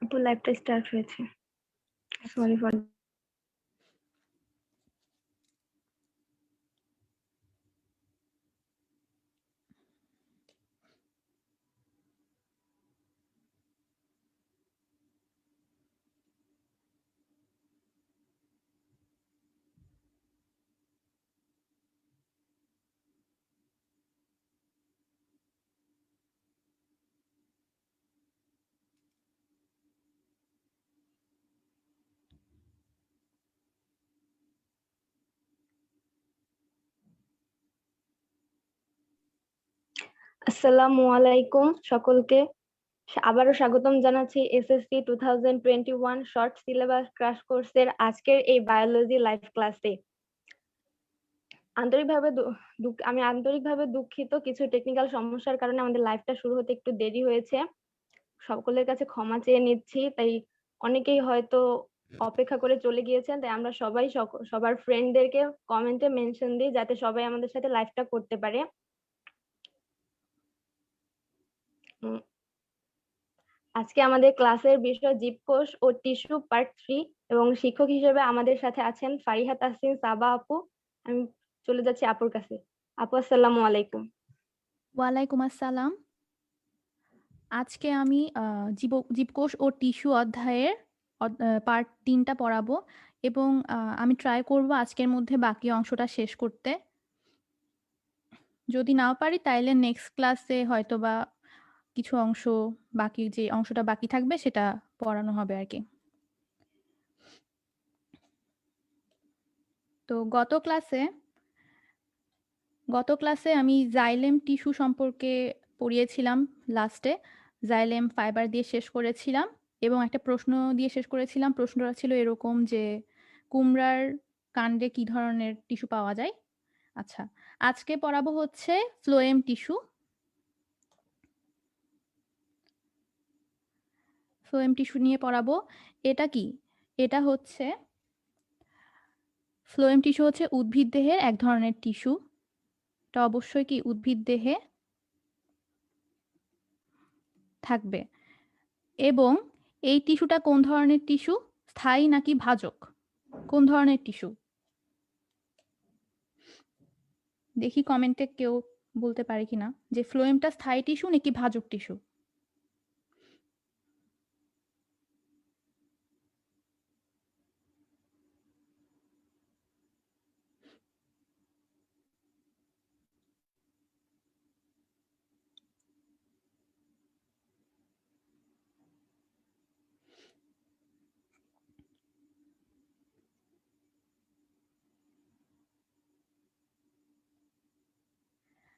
আপু লাইভটা স্টার্ট হয়েছে। সরি ফর আসসালামু আলাইকুম সকলকে। আবারও স্বাগতম জানাচ্ছি এসএসসি 2021 শর্ট সিলেবাস ক্র্যাশ কোর্সের আজকের এই বায়োলজি লাইভ ক্লাসে। আমি আন্তরিকভাবে দুঃখিত, কিছু টেকনিক্যাল সমস্যার কারণে আমাদের লাইভটা শুরু হতে একটু দেরি হয়েছে। সকলের কাছে ক্ষমা চেয়ে নিচ্ছি। তাই অনেকেই হয়তো অপেক্ষা করে চলে গিয়েছেন, তাই আমরা সবাই সবার ফ্রেন্ডদেরকে কমেন্টে মেনশন দিই যাতে সবাই আমাদের সাথে লাইভটা করতে পারে। আজকে আমাদের ক্লাসের বিষয় জীবকোষ ও টিস্যু পার্ট 3 এবং শিক্ষক হিসেবে আমাদের সাথে আছেন ফারিহা তাসনিম সাবা আপু। আমি চলে যাচ্ছি আপুর কাছে। আপু আসসালামু আলাইকুম। ওয়ালাইকুম আসসালাম। আজকে আমি জীবকোষ ও টিস্যু অধ্যায়ের পার্ট 3টা পড়াবো এবং আমি ট্রাই করব আজকের মধ্যে বাকি অংশটা শেষ করতে। যদি নাও পারি তাইলে নেক্সট ক্লাসে হয়তো বা কিছু অংশ যে অংশটা বাকি থাকবে সেটা পড়ানো হবে আর কি। তো গত ক্লাসে আমি জাইলেম টিস্যু সম্পর্কে পড়িয়েছিলাম লাস্টে। জাইলেম ফাইবার দিয়ে শেষ করেছিলাম এবং একটা প্রশ্ন দিয়ে শেষ করেছিলাম। প্রশ্নটা ছিল এরকম যে কুমড়ার কাণ্ডে কি ধরনের টিস্যু পাওয়া যায়। আচ্ছা, আজকে পড়াবো হচ্ছে ফ্লোয়েম টিস্যু। ফ্লোয়েম টিস্যু নিয়ে পড়াবো। এটা কি? এটা হচ্ছে ফ্লোয়েম টিস্যু হচ্ছে উদ্ভিদ দেহের এক ধরনের টিস্যু। এটা অবশ্যই কি উদ্ভিদ দেহে থাকবে। এবং এই টিস্যুটা কোন ধরনের টিস্যু? স্থায়ী নাকি ভাজক? কোন ধরনের টিস্যু? দেখি কমেন্টে কেউ বলতে পারে কিনা যে ফ্লোয়েমটা স্থায়ী টিস্যু নাকি ভাজক টিস্যু।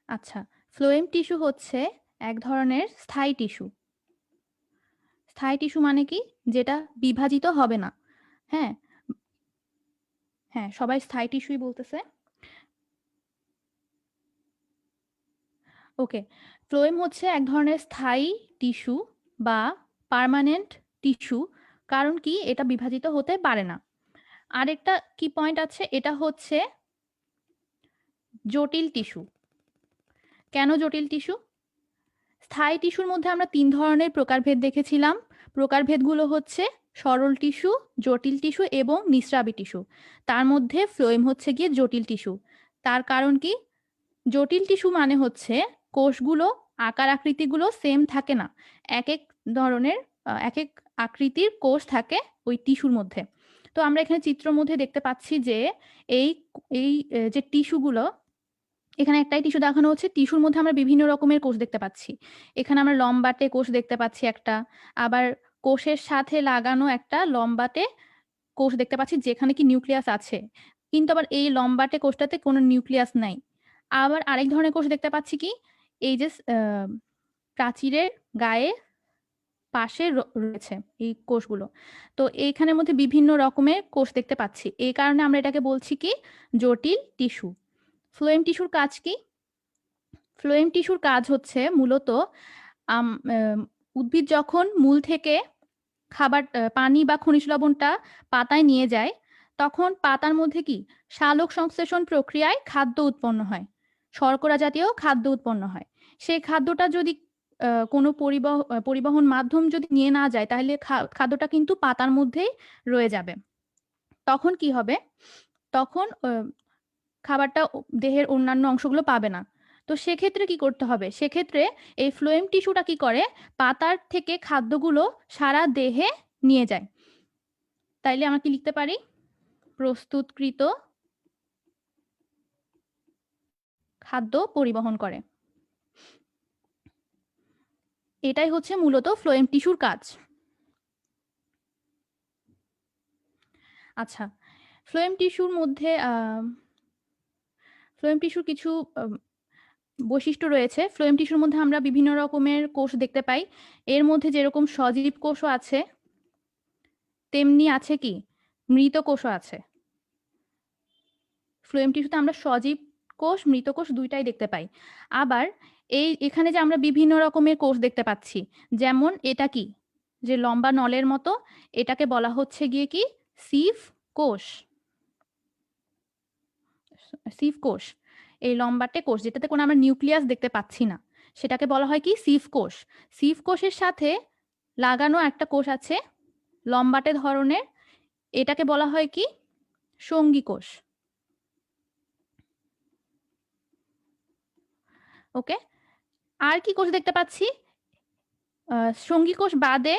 আচ্ছা, ফ্লোয়েম টিস্যু হচ্ছে এক ধরনের স্থায়ী টিস্যু। স্থায়ী টিস্যু মানে কি? যেটা বিভাজিত হবে না। হ্যাঁ হ্যাঁ, সবাই স্থায়ী টিস্যুই বলতেছে। ওকে, ফ্লোয়েম হচ্ছে এক ধরনের স্থায়ী টিস্যু বা পার্মানেন্ট টিস্যু। কারণ কি? এটা বিভাজিত হতে পারে না। আরেকটা কি পয়েন্ট আছে, এটা হচ্ছে জটিল টিস্যু। কেন জটিল টিস্যু? স্থায়ী টিস্যুর মধ্যে আমরা 3 ধরনের প্রকারভেদ দেখেছিলাম। প্রকারভেদগুলো হচ্ছে সরল টিস্যু, জটিল টিস্যু এবং নিঃস্রাবী টিস্যু। তার মধ্যে ফ্লোয়েম হচ্ছে গিয়ে জটিল টিস্যু। তার কারণ কি? জটিল টিস্যু মানে হচ্ছে কোষগুলো আকার আকৃতিগুলো সেম থাকে না। এক এক ধরনের এক এক আকৃতির কোষ থাকে ওই টিস্যুর মধ্যে। তো আমরা এখানে চিত্রের মধ্যে দেখতে পাচ্ছি যে এই এই যে টিস্যুগুলো, এখানে একটাই টিস্যু দেখানো হচ্ছে। টিস্যুর মধ্যে আমরা বিভিন্ন রকমের কোষ দেখতে পাচ্ছি। এখানে আমরা লম্বাটে কোষ দেখতে পাচ্ছি একটা, আবার কোষের সাথে লাগানো একটা লম্বাটে কোষ দেখতে পাচ্ছি যেখানে কি নিউক্লিয়াস আছে, কিন্তু আবার এই লম্বাটে কোষটাতে কোনো নিউক্লিয়াস নাই। আবার আরেক ধরনের কোষ দেখতে পাচ্ছি কি, এই যে প্রাচীরের গায়ে পাশে রয়েছে এই কোষগুলো। তো এইখানের মধ্যে বিভিন্ন রকমের কোষ দেখতে পাচ্ছি, এই কারণে আমরা এটাকে বলছি কি জটিল টিস্যু। ফ্লোয়েম টিস্যুর কাজ কি? ফ্লোয়েম টিস্যুর কাজ হচ্ছে মূলত উদ্ভিদ যখন মূল থেকে খাবার পানি বা খনিজ লবণটা পাতায় নিয়ে যায়, তখন পাতার মধ্যে কি সালোক সংশ্লেষণ প্রক্রিয়ায় খাদ্য উৎপন্ন হয়, শর্করা জাতীয় খাদ্য উৎপন্ন হয়। সেই খাদ্যটা যদি কোনো পরিবহন মাধ্যম যদি নিয়ে না যায় তাহলে খাদ্যটা কিন্তু পাতার মধ্যেই রয়ে যাবে। তখন কি হবে? তখন খাবারটা দেহের অন্যান্য অংশগুলো পাবে না। তো সেক্ষেত্রে কি করতে হবে? সেক্ষেত্রে এই ফ্লোয়েম টিস্যুটা কি করে? পাতার থেকে খাদ্যগুলো সারা দেহে নিয়ে যায়। তাইলে আমরা কি লিখতে পারি? প্রস্তুতকৃত খাদ্য পরিবহন করে। এটাই হচ্ছে মূলত ফ্লোয়েম টিস্যুর কাজ। আচ্ছা, ফ্লোয়েম টিস্যুর মধ্যে ফ্লোয়েম টিস্যুর কিছু বৈশিষ্ট্য রয়েছে। ফ্লোয়েম টিস্যুর মধ্যে আমরা বিভিন্ন রকমের কোষ দেখতে পাই। এর মধ্যে যেরকম সজীব কোষও আছে, তেমনি আছে কি? মৃত কোষও আছে। ফ্লোয়েম টিস্যুতে আমরা সজীব কোষ, মৃত কোষ ২ টাই দেখতে পাই। আবার এখানে যে আমরা বিভিন্ন রকমের কোষ দেখতে পাচ্ছি, যেমন এটা কি? যে লম্বা নলের মতো, এটাকে বলা হচ্ছে গিয়ে কি? সিভ কোষ। সিভ কোষ। এই লম্বাটে কোষ যেটাতে কোনো আমরা নিউক্লিয়াস দেখতে পাচ্ছি না, সেটাকে বলা হয় কি? সিভ কোষ। সিভ কোষের সাথে লাগানো একটা কোষ আছে লম্বাটে ধরনের, এটাকে বলা হয় কি? সঙ্গী কোষ। ওকে? আর কি কোষ দেখতে পাচ্ছি? সঙ্গী কোষ বাদে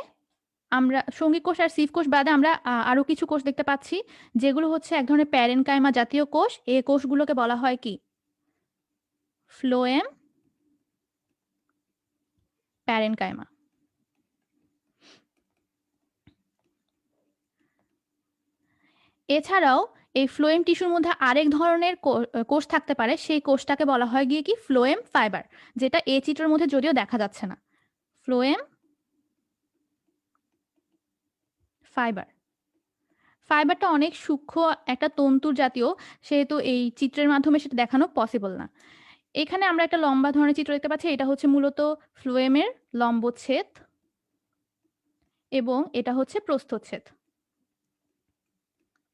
আমরা সঙ্গী কোষ আর সিভ কোষ বাদে আমরা আরো কিছু কোষ দেখতে পাচ্ছি, যেগুলো হচ্ছে এক ধরনের প্যারেনকাইমা জাতীয় কোষ। এই কোষগুলোকে বলা হয় কি? Phloem parenchyma. এছাড়াও এই ফ্লোয়েম টিস্যুর মধ্যে আরেক ধরনের কোষ থাকতে পারে, সেই কোষটাকে বলা হয় গিয়ে কি? ফ্লোয়েম ফাইবার, যেটা এই চিত্রের মধ্যে যদিও দেখা যাচ্ছে না। Phloem fibre. ফাইবারটা অনেক সূক্ষ্ম একটা তন্তুর জাতীয়, সেহেতু এই চিত্রের মাধ্যমে সেটা দেখানো পসিবল না। এখানে আমরা একটা লম্বা ধরনের চিত্র দেখতে পাচ্ছি, এটা হচ্ছে মূলত ফ্লোয়েমের লম্বচ্ছেদ এবং এটা হচ্ছে প্রস্থচ্ছেদ।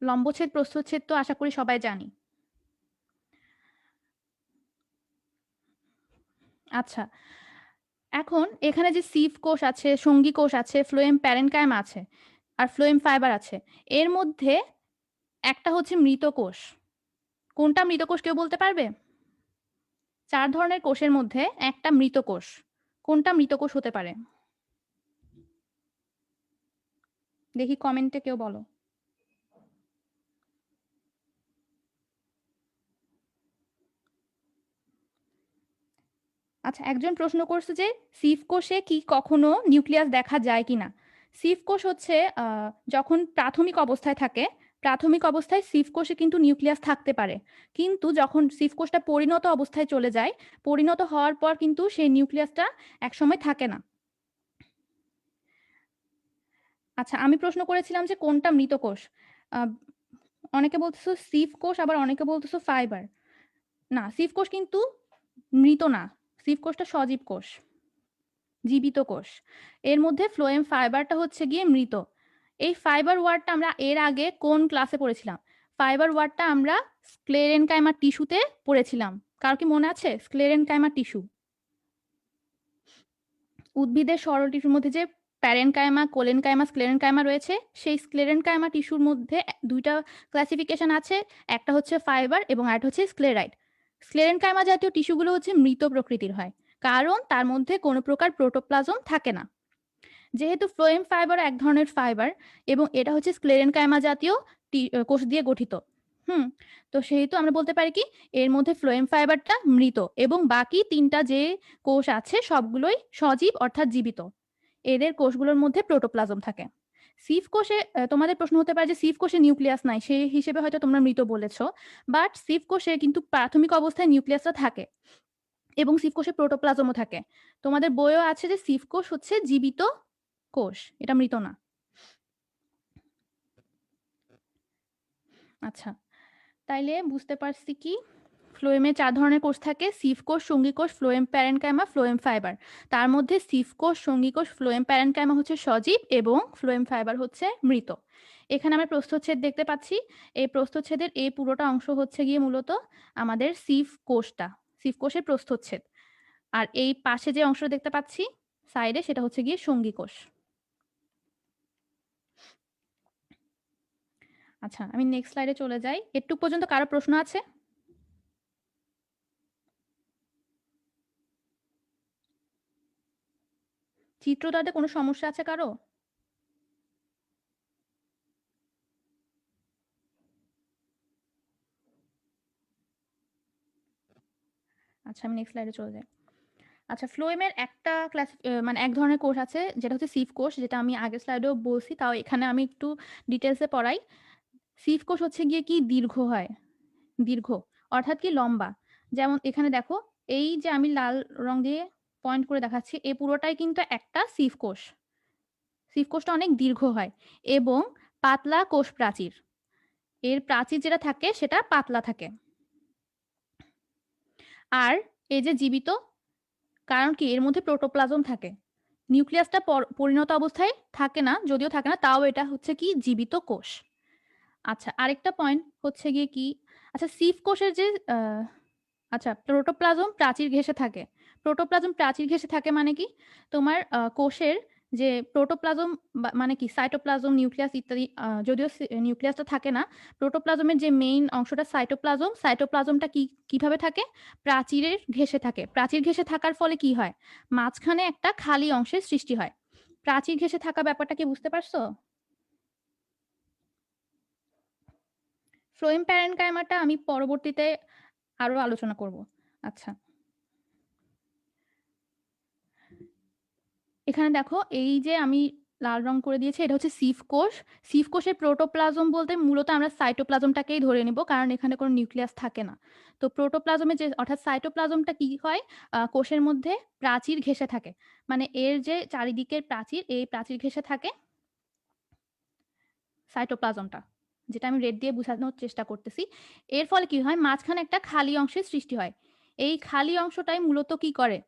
লম্বচ্ছেদ প্রস্থচ্ছেদ তো আশা করি সবাই জানি। আচ্ছা, এখন এখানে যে সিভ কোষ আছে, সঙ্গী কোষ আছে, ফ্লোয়েম প্যারেনকাইমা আছে আর ফ্লোয়েম ফাইবার আছে, এর মধ্যে একটা হচ্ছে মৃত কোষ। কোনটা মৃত কোষ কেউ বলতে পারবে? ৪ ধরনের কোষের মধ্যে একটা মৃত কোষ। কোনটা মৃত কোষ হতে পারে? দেখি কমেন্টে কেউ বলো। আচ্ছা, একজন প্রশ্ন করছে যে সিভ কোষে কি কখনো নিউক্লিয়াস দেখা যায় কিনা? সিভ কোষ হচ্ছে যখন প্রাথমিক অবস্থায় থাকে, প্রাথমিক অবস্থায় সিভ কোষে কিন্তু নিউক্লিয়াস থাকতে পারে, কিন্তু যখন সিভ কোষটা পরিণত অবস্থায় চলে যায়, পরিণত হওয়ার পর কিন্তু সেই নিউক্লিয়াসটা একসময় থাকে না। আচ্ছা, আমি প্রশ্ন করেছিলাম যে কোনটা মৃত কোষ। অনেকে বলতেছো সিভ কোষ, আবার অনেকে বলতেছো ফাইবার। না, সিভ কোষ কিন্তু মৃত না, সিভ কোষটা সজীব কোষ, জীবিত কোষ। এর মধ্যে ফ্লোয়েম ফাইবারটা হচ্ছে গিয়ে মৃত। এই ফাইবার ওয়ার্ডটা আমরা এর আগে কোন ক্লাসে পড়েছিলাম? ফাইবার ওয়ার্ডটা আমরা স্ক্লেরেনকাইমা টিস্যুতে পড়েছিলাম। কার কি মনে আছে? স্ক্লেরেনকাইমা টিস্যু, উদ্ভিদের সরল টিস্যুর মধ্যে যে প্যারেনকাইমা, কোলেনকাইমা, স্ক্লেরেনকাইমা রয়েছে, সেই স্ক্লেরেনকাইমা টিস্যুর মধ্যে দুইটা ক্লাসিফিকেশন আছে, একটা হচ্ছে ফাইবার এবং আরেকটা হচ্ছে স্ক্লেরাইড। স্ক্লেরেনকাইমা জাতীয় টিস্যুগুলো হচ্ছে মৃত প্রকৃতির হয়, কারণ তার মধ্যে কোনো প্রকার প্রোটোপ্লাজম থাকে না। যেহেতু ফ্লোয়েম ফাইবার এক ধরনের ফাইবার এবং এটা হচ্ছে স্ক্লেরেনকাইমা জাতীয় কোষ দিয়ে গঠিত, তো সেহেতু আমরা বলতে পারি কি এর মধ্যে ফ্লোয়েম ফাইবারটা মৃত এবং বাকি ৩টা যে কোষ আছে সবগুলোই সজীব অর্থাৎ জীবিত। এদের কোষগুলোর মধ্যে প্রোটোপ্লাজম থাকে। সিভ কোষে তোমাদের প্রশ্ন হতে পারে যে সিভ কোষে নিউক্লিয়াস নাই, সেই হিসেবে হয়তো তোমরা মৃত বলেছো, বাট সিভ কোষে কিন্তু প্রাথমিক অবস্থায় নিউক্লিয়াসটা থাকে এবং সিভ কোষে প্রোটোপ্লাজমও থাকে। তোমাদের বইও আছে যে সিভ কোষ হচ্ছে জীবিত কোষ, এটা মৃত না। আচ্ছা, তাইলে বুঝতে পারছি কি ফ্লোয়েমে ৪ ধরনের কোষ থাকে: সিভ কোষ, সঙ্গী কোষ, ফ্লোয়েম প্যারেনকাইমা, ফ্লোয়েম ফাইবার। তার মধ্যে সিভ কোষ, সঙ্গী কোষ, ফ্লোয়েম প্যারেনকাইমা হচ্ছে সজীব এবং ফ্লোয়েম ফাইবার হচ্ছে মৃত। এখানে আমরা প্রস্থচ্ছেদ দেখতে পাচ্ছি। এই প্রস্থচ্ছেদের এই পুরোটা অংশ হচ্ছে গিয়ে মূলত আমাদের সিভ কোষটা, সিভ কোষের প্রস্থচ্ছেদ। আর এই পাশে যে অংশটা দেখতে পাচ্ছি সাইডে, সেটা হচ্ছে গিয়ে সঙ্গী কোষ। আচ্ছা, আমি নেক্সট স্লাইডে চলে যাই। এটুক পর্যন্ত কারো প্রশ্ন আছে? চিত্রটাতে কোনো সমস্যা আছে কারো? আচ্ছা, আমি নেক্সট স্লাইডে চলে যাই। আচ্ছা, ফ্লোয়েমের একটা ক্লাস মানে এক ধরনের কোষ আছে যেটা হচ্ছে সিভ কোষ, যেটা আমি আগের স্লাইডেও বলছি, তাও এখানে আমি একটু ডিটেইলসে পড়াই। সিভ কোষ হচ্ছে গিয়ে কি দীর্ঘ হয়, দীর্ঘ অর্থাৎ কি লম্বা। যেমন এখানে দেখো, এই যে আমি লাল রং দিয়ে পয়েন্ট করে দেখাচ্ছি, এই পুরোটাই কিন্তু একটা সিভ কোষ। সিভ কোষটা অনেক দীর্ঘ হয় এবং পাতলা কোষ প্রাচীর, এর প্রাচীর যেটা থাকে সেটা পাতলা থাকে। আর এই যে জীবিত, কারণ কি এর মধ্যে প্রোটোপ্লাজম থাকে, নিউক্লিয়াসটা পরিণত অবস্থায় থাকে না, যদিও থাকে না তাও এটা হচ্ছে কি জীবিত কোষ। আচ্ছা, আরেকটা পয়েন্ট হচ্ছে গিয়ে কি, আচ্ছা সিভ কোষের যে আচ্ছা প্রোটোপ্লাজম প্রাচীর ঘেঁষে থাকে। প্রোটোপ্লাজম প্রাচীর ঘেঁষে থাকে মানে কি, তোমার কোষের যে প্রোটোপ্লাজম মানে কি সাইটোপ্লাজম, নিউক্লিয়াস ইত্যাদি, যদিও নিউক্লিয়াসটা থাকে না, প্রোটোপ্লাজমের যে মেইন অংশটা সাইটোপ্লাজম, সাইটোপ্লাজমটা কিভাবে থাকে, প্রাচীরের ঘেঁষে থাকে। প্রাচীর ঘেঁষে থাকার ফলে কি হয়, মাঝখানে একটা খালি অংশের সৃষ্টি হয়। প্রাচীর ঘেঁষে থাকা ব্যাপারটা কি বুঝতে পারছো? ফ্লোয়েম প্যারেনকাইমাটা আমি পরবর্তীতে আরো আলোচনা করব। আচ্ছা, এখানে দেখো এই যে আমি লাল রং করে দিয়েছি, এটা হচ্ছে সিভ কোষ। সিভ কোষের প্রোটোপ্লাজম বলতে মূলত আমরা সাইটোপ্লাজমটাকেই ধরে নেব, কারণ এখানে কোনো নিউক্লিয়াস থাকে না। তো প্রোটোপ্লাজমে যে অর্থাৎ সাইটোপ্লাজমটা কি হয়, কোষের মধ্যে প্রাচীর ঘেঁষে থাকে, মানে এর যে চারিদিকের প্রাচীর, এই প্রাচীর ঘেঁষে থাকে সাইটোপ্লাজমটা, যেটা আমি রেড দিয়ে বোঝানোর চেষ্টা করতেছি। এর ফলে কি হয়, মাঝখানে একটা খালি অংশের সৃষ্টি হয়। এই খালি অংশটাই মূলত কি করে,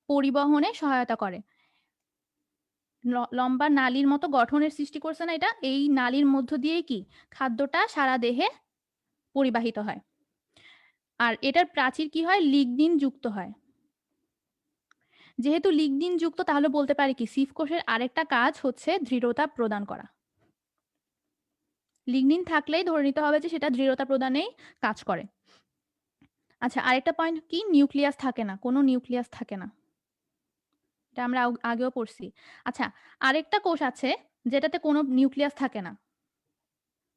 পরিবহনে সহায়তা করে। লম্বা নালীর মতো গঠনের সৃষ্টি করছে না এটা, এই নালীর মধ্য দিয়েই কি খাদ্যটা সারা দেহে পরিবাহিত হয়। আর এটার প্রাচীর কি হয়, লিগনিন যুক্ত হয়। যেহেতু লিগনিন যুক্ত, তাহলে বলতে পারি কি সিভ কোষের আরেকটা কাজ হচ্ছে দৃঢ়তা প্রদান করা। লিগনিন থাকলেই ধরে নিতে হবে যে সেটা দৃঢ়তা প্রদানেই কাজ করে। আচ্ছা, আরেকটা পয়েন্ট কি, নিউক্লিয়াস থাকে না, কোনো নিউক্লিয়াস থাকে না, এটা আমরা আগেও পড়ছি। আচ্ছা, আরেকটা কোষ আছে যেটাতে কোনো নিউক্লিয়াস থাকে না,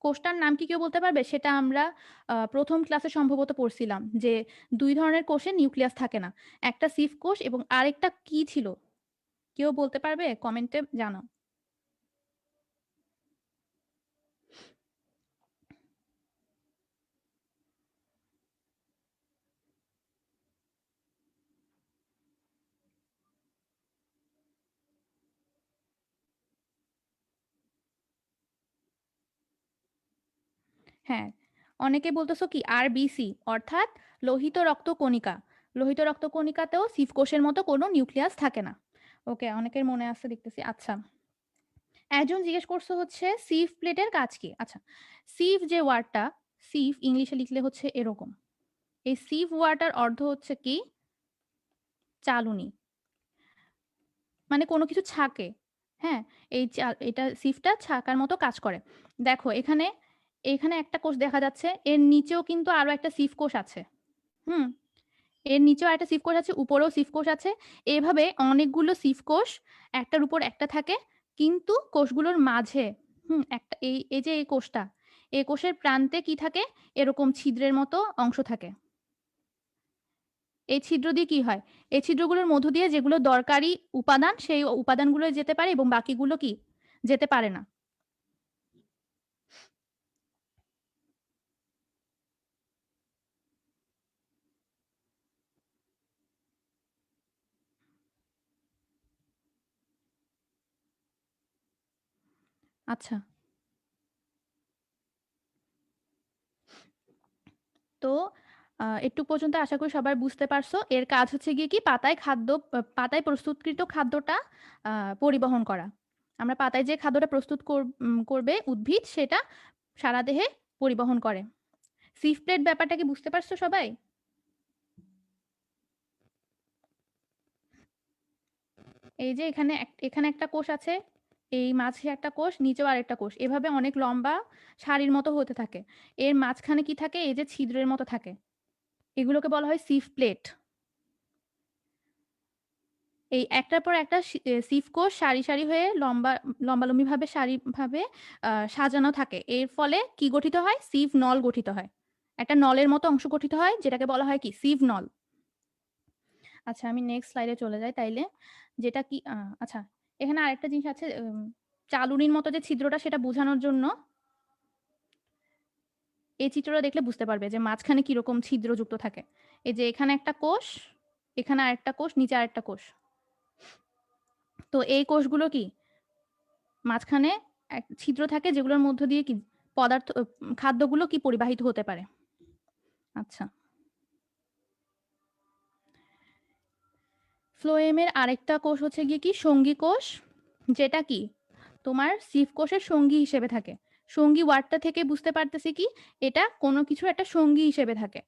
কোষটার নাম কি কেউ বলতে পারবে? সেটা আমরা প্রথম ক্লাসে সম্ভবত পড়ছিলাম যে দুই ধরনের কোষে নিউক্লিয়াস থাকে না, একটা সিভ কোষ এবং আরেকটা কি ছিল, কেউ বলতে পারবে? কমেন্টে জানাও। হ্যাঁ, অনেকে বলতেছো কি আরবিসি অর্থাৎ লোহিত রক্তকণিকা। লোহিত রক্তকণিকাতেও সিভ কোষের মতো কোনো নিউক্লিয়াস থাকে না। ওকে, অনেকের মনে আছে দেখতেছি। আচ্ছা, একজন জিজ্ঞেস করছো হচ্ছে সিভ প্লেটের কাজ কি। আচ্ছা, সিভ যে ওয়ার্ডটা, সিভ ইংলিশে লিখলে হচ্ছে এরকম, এই সিভ ওয়ার্ডটার অর্থ হচ্ছে কি চালুনি, মানে কোনো কিছু ছাকে। হ্যাঁ, এটা সিফটা ছাকার মতো কাজ করে। দেখো এখানে, এখানে একটা কোষ দেখা যাচ্ছে, এর নিচেও কিন্তু আরো একটা সিফ কোষ আছে। হুম, এর নিচেও একটা সিফ কোষ আছে, উপরেও সিফ কোষ আছে। এভাবে অনেকগুলো সিফ কোষ একটার উপর একটা থাকে, কিন্তু কোষগুলোর মাঝে একটা এই যে এই কোষটা, এই কোষের প্রান্তে কি থাকে, এরকম ছিদ্রের মতো অংশ থাকে। এই ছিদ্র দিয়ে কি হয়, এই ছিদ্রগুলোর মধ্য দিয়ে যেগুলো দরকারি উপাদান, সেই উপাদানগুলো যেতে পারে এবং বাকিগুলো কি যেতে পারে না। আচ্ছা, তো একটু পর্যন্ত আশা করি সবাই বুঝতে পারছো। এর কাজ হচ্ছে গিয়ে কি পাতায় প্রস্তুতকৃত খাদ্যটা পরিবহন করা। আমরা পাতায় যে খাদ্যটা প্রস্তুত করবে উদ্ভিদ, সেটা সারা দেহে পরিবহন করে। সিভ প্লেট ব্যাপারটা কি বুঝতে পারছো সবাই? এই যে এখানে একটা কোষ আছে, এই মাঝে একটা কোষ, নিচেও আরেকটা কোষ, এভাবে অনেক লম্বা সারির মতো হতে থাকে। এর মাঝখানে কি থাকে? এই যে ছিদ্রের মতো থাকে, এগুলোকে বলা হয় সিভ প্লেট। এই একটার পর একটা সিভ কোষ সারি সারি হয়ে লম্বালম্বিভাবে সারিভাবে সাজানো থাকে। এর ফলে কি গঠিত হয়? সিভ নল গঠিত হয়। একটা নলের মতো অংশ গঠিত হয়, যেটাকে বলা হয় কি? সিভ নল। আচ্ছা, আমি নেক্সট স্লাইডে চলে যাই তাইলে। যেটা কি আচ্ছা, এখানে আরেকটা জিনিস আছে, চালুনির মতো যে ছিদ্রটা, সেটা বোঝানোর জন্য এই চিত্রটা দেখলে বুঝতে পারবে যে মাঝখানে কিরকম ছিদ্র যুক্ত থাকে। এই যে এখানে একটা কোষ, এখানে আরেকটা কোষ, নিচে আরেকটা কোষ। তো এই কোষগুলো কি মাঝখানে ছিদ্র থাকে, যেগুলোর মধ্য দিয়ে কি খাদ্যগুলো কি পরিবাহিত হতে পারে। আচ্ছা, ফ্লোয়েমের আরেকটা কোষ হচ্ছে গিয়ে কি সঙ্গী কোষ, যেটা কি তোমার সিভ কোষের সঙ্গী হিসেবে থাকে। সঙ্গী ওয়ার্ডটা থেকে বুঝতে পারতেছি কি এটা কোনো কিছুর একটা সঙ্গী হিসেবে থাকে।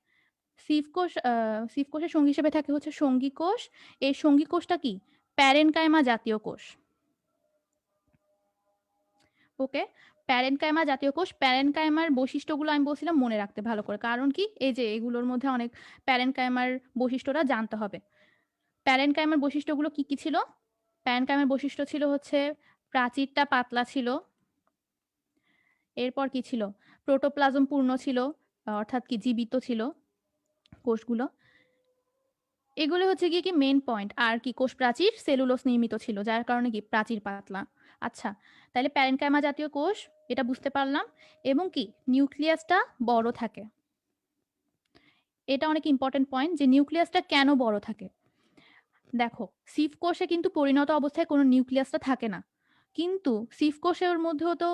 সিভ কোষের সঙ্গী হিসেবে থাকে হচ্ছে সঙ্গী কোষ। এই সঙ্গী কোষটা কি? প্যারেনকাইমা জাতীয় কোষ। ওকে, প্যারেনকাইমা জাতীয় কোষ। প্যারেনকাইমার বৈশিষ্ট্যগুলো আমি বলছিলাম মনে রাখতে ভালো করে, কারণ কি এই যে এগুলোর মধ্যে অনেক প্যারেনকাইমার বৈশিষ্ট্যটা জানতে হবে। প্যারেনকাইমার বৈশিষ্ট্যগুলো কি কি ছিল? প্যারেনকাইমার বৈশিষ্ট্য ছিল হচ্ছে প্রাচীরটা পাতলা ছিল। এরপর কি ছিল? প্রোটোপ্লাজম পূর্ণ ছিল, অর্থাৎ কি জীবিত ছিল কোষগুলো। এগুলো হচ্ছে গিয়ে কি মেইন পয়েন্ট। আর কি কোষ প্রাচীর সেলুলোজ নির্মিত ছিল, যার কারণে কি প্রাচীর পাতলা। আচ্ছা, তাহলে প্যারেনকাইমা জাতীয় কোষ এটা বুঝতে পারলাম। এবং কি নিউক্লিয়াসটা বড় থাকে। এটা অনেক ইম্পর্টেন্ট পয়েন্ট যে নিউক্লিয়াসটা কেন বড় থাকে। দেখো, সিভ কোষে কিন্তু পরিণত অবস্থায় কোনো নিউক্লিয়াসটা থাকে না, কিন্তু সিভ কোষের মধ্যেও তো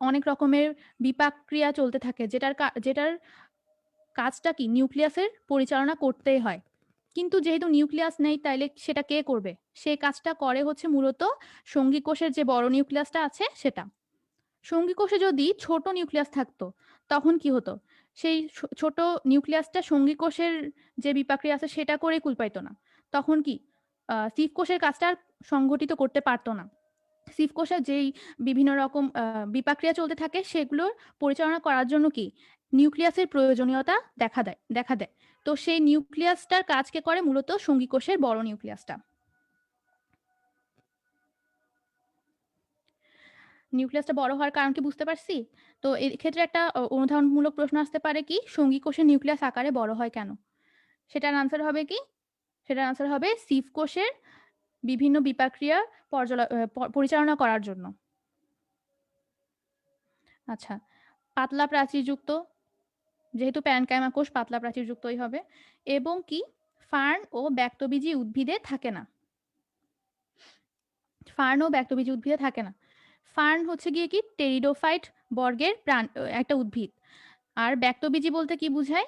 অনেক রকমের বিপাক ক্রিয়া চলতে থাকে, যেটার কাজটা কি নিউক্লিয়াসের পরিচালনা করতেই হয়। কিন্তু যেহেতু নিউক্লিয়াস নেই, তাইলে সেটা কে করবে? সেই কাজটা করে হচ্ছে মূলত সঙ্গী কোষের যে বড় নিউক্লিয়াসটা আছে সেটা। সঙ্গী কোষে যদি ছোট নিউক্লিয়াস থাকতো, তখন কি হতো? সেই ছোট নিউক্লিয়াসটা সঙ্গী কোষের যে বিপাক্রিয়া আছে সেটা করে কুল পাইতো না। তখন কি সিভ কোষের কাজটা আর সংগঠিত করতে পারতো না। সিভ কোষে যেই বিভিন্ন রকম বিপাক্রিয়া চলতে থাকে, সেগুলোর পরিচালনা করার জন্য কি নিউক্লিয়াসের প্রয়োজনীয়তা দেখা দেয়। তো সেই নিউক্লিয়াসটার কাজকে করে মূলত সঙ্গী কোষের বড় নিউক্লিয়াসটা। নিউক্লিয়াসটা বড় হওয়ার কারণ কি বুঝতে পারছি? তো এই ক্ষেত্রে একটা অনুধাবনমূলক প্রশ্ন আসতে পারে কি সঙ্গী কোষের নিউক্লিয়াস আকারে বড় হয় কেন? সেটার আনসার হবে কি? সেটার আনসার হবে সিভ কোষের বিভিন্ন বিপাক্রিয়া পরিচালনা করার জন্য। আচ্ছা, পাতলা প্রাচীরযুক্ত, যেহেতু প্যারেনকাইমা কোষ পাতলা প্রাচীরযুক্তই হবে। এবং কি ফার্ন ও ব্যাক্তবীজী উদ্ভিদে থাকে না। ফার্ন ও ব্যাক্তবীজী উদ্ভিদে থাকে না। ফার্ন হচ্ছে গিয়ে কি টেরিডোফাইট বর্গের একটা উদ্ভিদ। আর ব্যাক্তবীজী বলতে কি বুঝায়?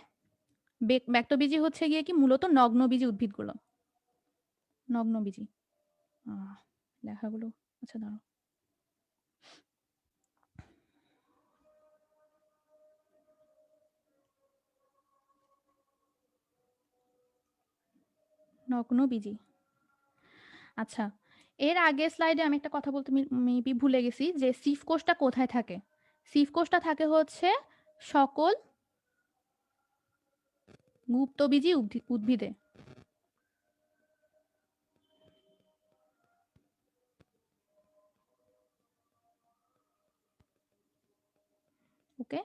ব্যাক্তবীজী হচ্ছে গিয়ে কি মূলত নগ্নবীজী উদ্ভিদগুলো। নগ্নবীজী লেখাগুলো, আচ্ছা দাঁড়াও, নগ্নবীজী। আচ্ছা, এর আগের স্লাইডে আমি একটা কথা বলতে মেবি ভুলে গেছি, যে সিভ কোষটা কোথায় থাকে। সিভ কোষটা থাকে হচ্ছে সকল গুপ্তবীজী উদ্ভিদে। ওকে,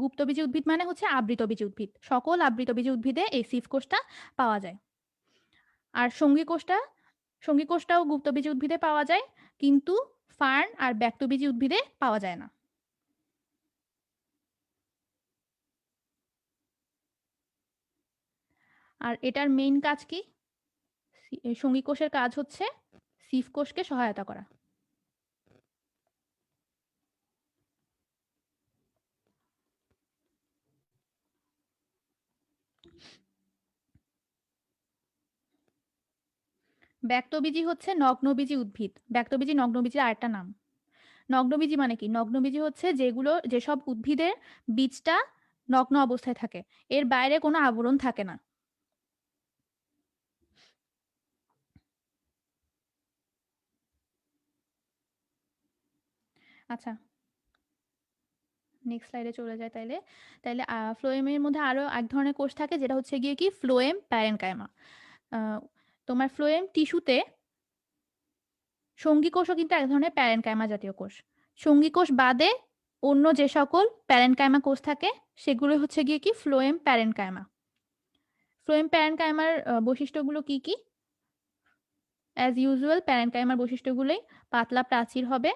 গুপ্তবীজী উদ্ভিদ মানে হচ্ছে আবৃতবীজী উদ্ভিদ। সকল আবৃতবীজী উদ্ভিদে এই সিভ কোষটা পাওয়া যায়। আর সঙ্গী কোষটাও গুপ্তবীজী উদ্ভিদে পাওয়া যায়, কিন্তু ফার্ন আর ব্যাক্তবীজী উদ্ভিদে পাওয়া যায় না। আর এটার মেইন কাজ কি? সঙ্গী কোষের কাজ হচ্ছে সিভ কোষকে সহায়তা করা। ব্যাক্তবীজী হচ্ছে নগ্নবীজী উদ্ভিদ। ব্যাক্তবীজী নগ্নবীজীর আরেকটা নাম। নগ্নবীজী মানে কি? নগ্নবীজী হচ্ছে যেসব উদ্ভিদের বীজটা নগ্ন অবস্থায় থাকে, এর বাইরে কোনো আবরণ থাকে না। আচ্ছা, নেক্সট স্লাইডে চলে যায় তাইলে। তাইলে ফ্লোয়েমের মধ্যে আরো এক ধরনের কোষ থাকে, যেটা হচ্ছে গিয়ে কি ফ্লোয়েম প্যারেনকাইমা। তোমার ফ্লোয়েম টিস্যুতে সঙ্গী কোষও কিন্তু এক ধরনের প্যারেনকাইমা জাতীয় কোষ। সঙ্গী কোষ বাদে অন্য যে সকল প্যারেনকাইমা কোষ থাকে সেগুলো হচ্ছে গিয়ে কি ফ্লোয়েম প্যারেনকাইমা। ফ্লোয়েম প্যারেনকাইমার বৈশিষ্ট্যগুলো কি কি? অ্যাজ ইউজুয়াল প্যারেনকাইমার বৈশিষ্ট্যগুলোই পাতলা প্রাচীর হবে,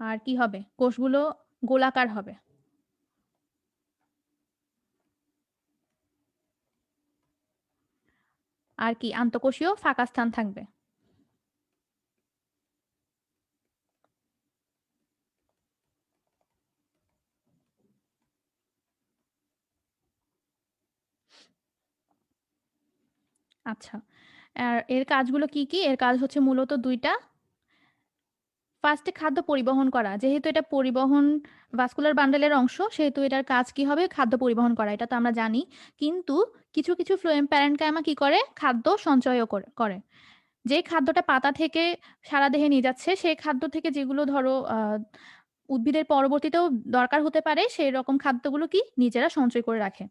আর কি হবে, কোষগুলো গোলাকার হবে, আর কি আন্তঃকোষীয় ফাঁকা স্থান থাকবে। আচ্ছা, আর এর কাজগুলো কি কি? এর কাজ হচ্ছে মূলত দুইটা। ফার্স্টে খাদ্য পরিবহন করা, যেহেতু এটা পরিবহন ভাস্কুলার বান্ডেলের অংশ, সেহেতু এটার কাজ কি হবে? খাদ্য পরিবহন করা, এটা তো আমরা জানি। কিন্তু কিছু কিছু ফ্লোয়েম প্যারেনকাইমা কি করে? খাদ্য সঞ্চয়ও করে। যে খাদ্যটা পাতা থেকে সারা দেহে নিয়ে যাচ্ছে, সেই খাদ্য থেকে যেগুলো ধরো উদ্ভিদের পরবর্তীতেও দরকার হতে পারে, সেই রকম খাদ্যগুলো কি নিজেরা সঞ্চয় করে রাখে।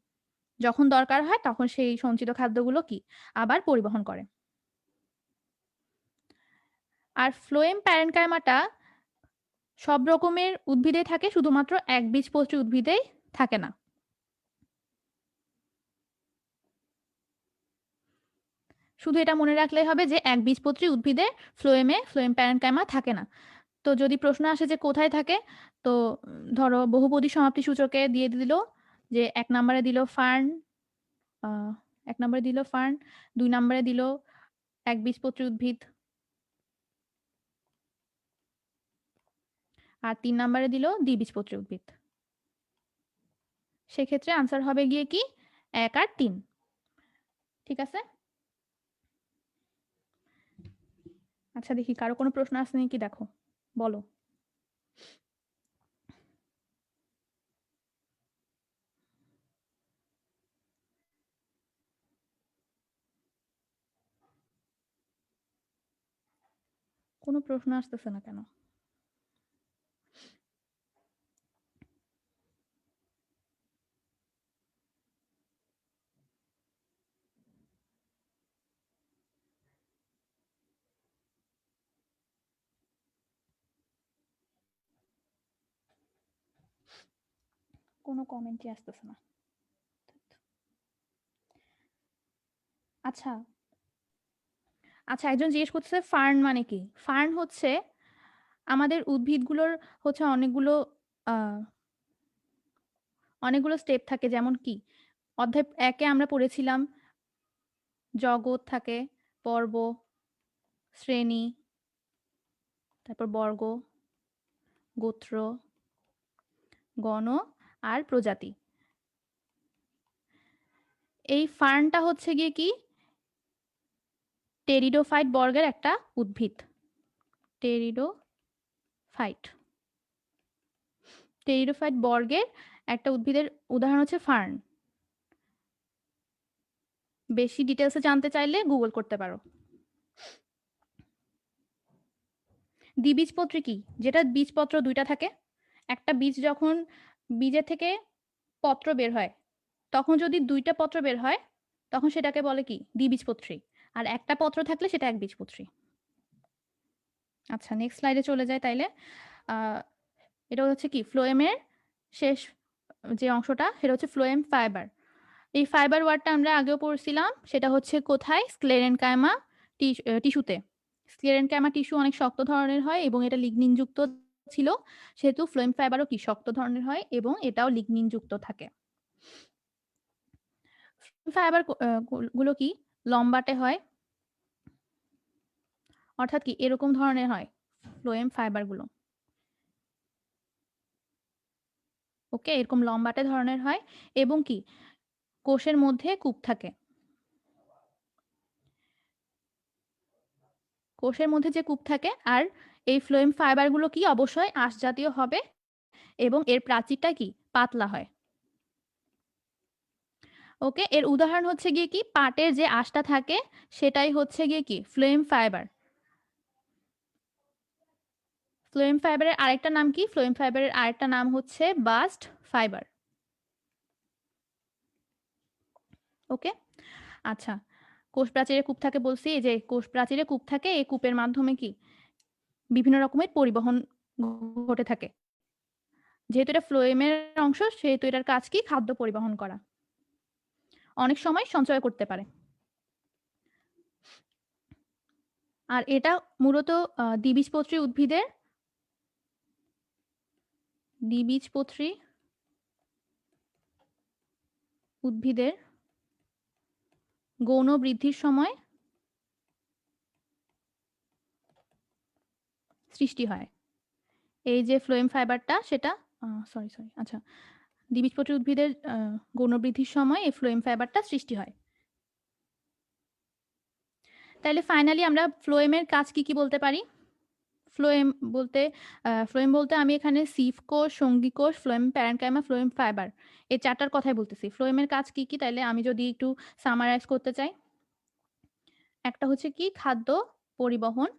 যখন দরকার হয় তখন সেই সঞ্চিত খাদ্যগুলো কি আবার পরিবহন করে। আর ফ্লোয়েম প্যারেনকাইমাটা সব রকমের উদ্ভিদে থাকে, শুধুমাত্র একবীজপত্রী উদ্ভিদেই থাকে না। শুধু এটা মনে রাখলেই হবে যে একবীজপত্রী উদ্ভিদে ফ্লোয়েম প্যারেনকাইমা থাকে না। তো যদি প্রশ্ন আসে যে কোথায় থাকে, তো ধরো বহুপদী সমাপ্তি সূচকে দিয়ে দিল যে 1 নম্বরে দিল ফার্ন, 1 নম্বরে দিল ফার্ন, 2 নম্বরে দিল একবীজপত্রী উদ্ভিদ, আর 3 নম্বরে দিল দ্বিবীজপত্রী উদ্ভিদ। সেক্ষেত্রে আনসার হবে গিয়ে কি 1 আর 3। ঠিক আছে? আচ্ছা, দেখি কারো কোনো প্রশ্ন আসছে নাকি, দেখো বলো। কোনো প্রশ্ন আসতেছে না কেন? কোনো কমেন্টই আসতেছে না। আচ্ছা আচ্ছা, একজন জিজ্ঞেস করতেছে ফার্ন মানে কি? ফার্ন হচ্ছে আমাদের উদ্ভিদগুলোর হচ্ছে অনেকগুলো স্টেপ থাকে, যেমন কি অধ্যায় 1 এ আমরা পড়েছিলাম জগৎ থাকে, পর্ব, শ্রেণী, তারপর বর্গ, গোত্র, গণ আর প্রজাতি। এই ফার্নটা হচ্ছে গিয়ে কি টেরিডোফাইট বর্গের একটা উদ্ভিদ। টেরিডোফাইট বর্গের একটা উদ্ভিদের উদাহরণ হচ্ছে ফার্ন। বেশি ডিটেলসে জানতে চাইলে গুগল করতে পারো। দ্বিবীজপত্রী কি? যেটা বীজপত্র দুইটা থাকে। একটা বীজ যখন বীজের থেকে পত্র বের হয়, তখন যদি দুইটা পত্র বের হয় তখন সেটাকে বলে কি দ্বিবীজপত্রী, আর একটা পত্র থাকলে সেটা একবীজপত্রী। আচ্ছা, নেক্সট স্লাইডে চলে যায় তাইলে। এটা হচ্ছে কি ফ্লোয়েমের শেষ যে অংশটা, সেটা হচ্ছে ফ্লোয়েম ফাইবার। এই ফাইবার ওয়ার্ডটা আমরা আগেও পড়ছিলাম, সেটা হচ্ছে কোথায়? স্ক্লেরেনকাইমা টিস্যুতে। স্ক্লেরেনকাইমা টিস্যু অনেক শক্ত ধরনের হয় এবং এটা লিগনিনযুক্ত ছিল, সেহেতু ফ্লোয়েম ফাইবারও কি শক্ত ধরনের হয় এবং এটাও লিগনিনযুক্ত থাকে। ফাইবার গুলো কি লম্বাটে হয়, অর্থাৎ কি এরকম ধরনের হয় ফ্লোয়েম ফাইবারগুলো। ওকে, এরকম লম্বাটে ধরনের হয় এবং কি কোষের মধ্যে কূপ থাকে। কোষের মধ্যে যে কূপ থাকে, আর এই ফ্লোয়েম ফাইবারগুলো কি অবশ্যই আঁশ জাতীয় হবে এবং এর প্রাচীরটা কি পাতলা হয়। ওকে, এর উদাহরণ হচ্ছে গিয়ে কি পাটের যে আঁশটা থাকে সেটাই হচ্ছে গিয়ে কি ফ্লোয়েম ফাইবার। ফ্লোয়েম ফাইবারের আরেকটা নাম কি? ফ্লোয়েম ফাইবারের আরেকটা নাম হচ্ছে বাস্ট ফাইবার। ওকে, আচ্ছা, কোষ প্রাচীরে কূপ থাকে বলছি, এই যে কোষ প্রাচীরে কূপ থাকে, এই কূপের মাধ্যমে কি বিভিন্ন রকমের পরিবহন ঘটে থাকে। যেহেতু এটা ফ্লোয়েমের অংশ সেহেতু এটার কাজ কি খাদ্য পরিবহন করা, অনেক সময় সঞ্চয় করতে পারে। আর এটা মূলত দ্বিবীজপত্রী উদ্ভিদের গৌণ বৃদ্ধির সময় সৃষ্টি হয়। এই যে ফ্লোয়েম ফাইবারটা সেটা সরি আচ্ছা, দ্বিবীজপত্রী উদ্ভিদের গৌণ বৃদ্ধির সময় এই ফ্লোয়েম ফাইবারটা সৃষ্টি হয়। তাহলে ফাইনালি আমরা ফ্লোয়েমের কাজ কি কি বলতে পারি? ফ্লোয়েম বলতে আমি এখানে সিভ কোষ, সঙ্গী কোষ, ফ্লোয়েম প্যারেনকাইমা, ফ্লোয়েম ফাইবার এই চারটার কথাই বলতেছি। ফ্লোয়েমের কাজ কি কি তাইলে আমি যদি একটু সামারাইজ করতে চাই, একটা হচ্ছে কি খাদ্য পরিবহন,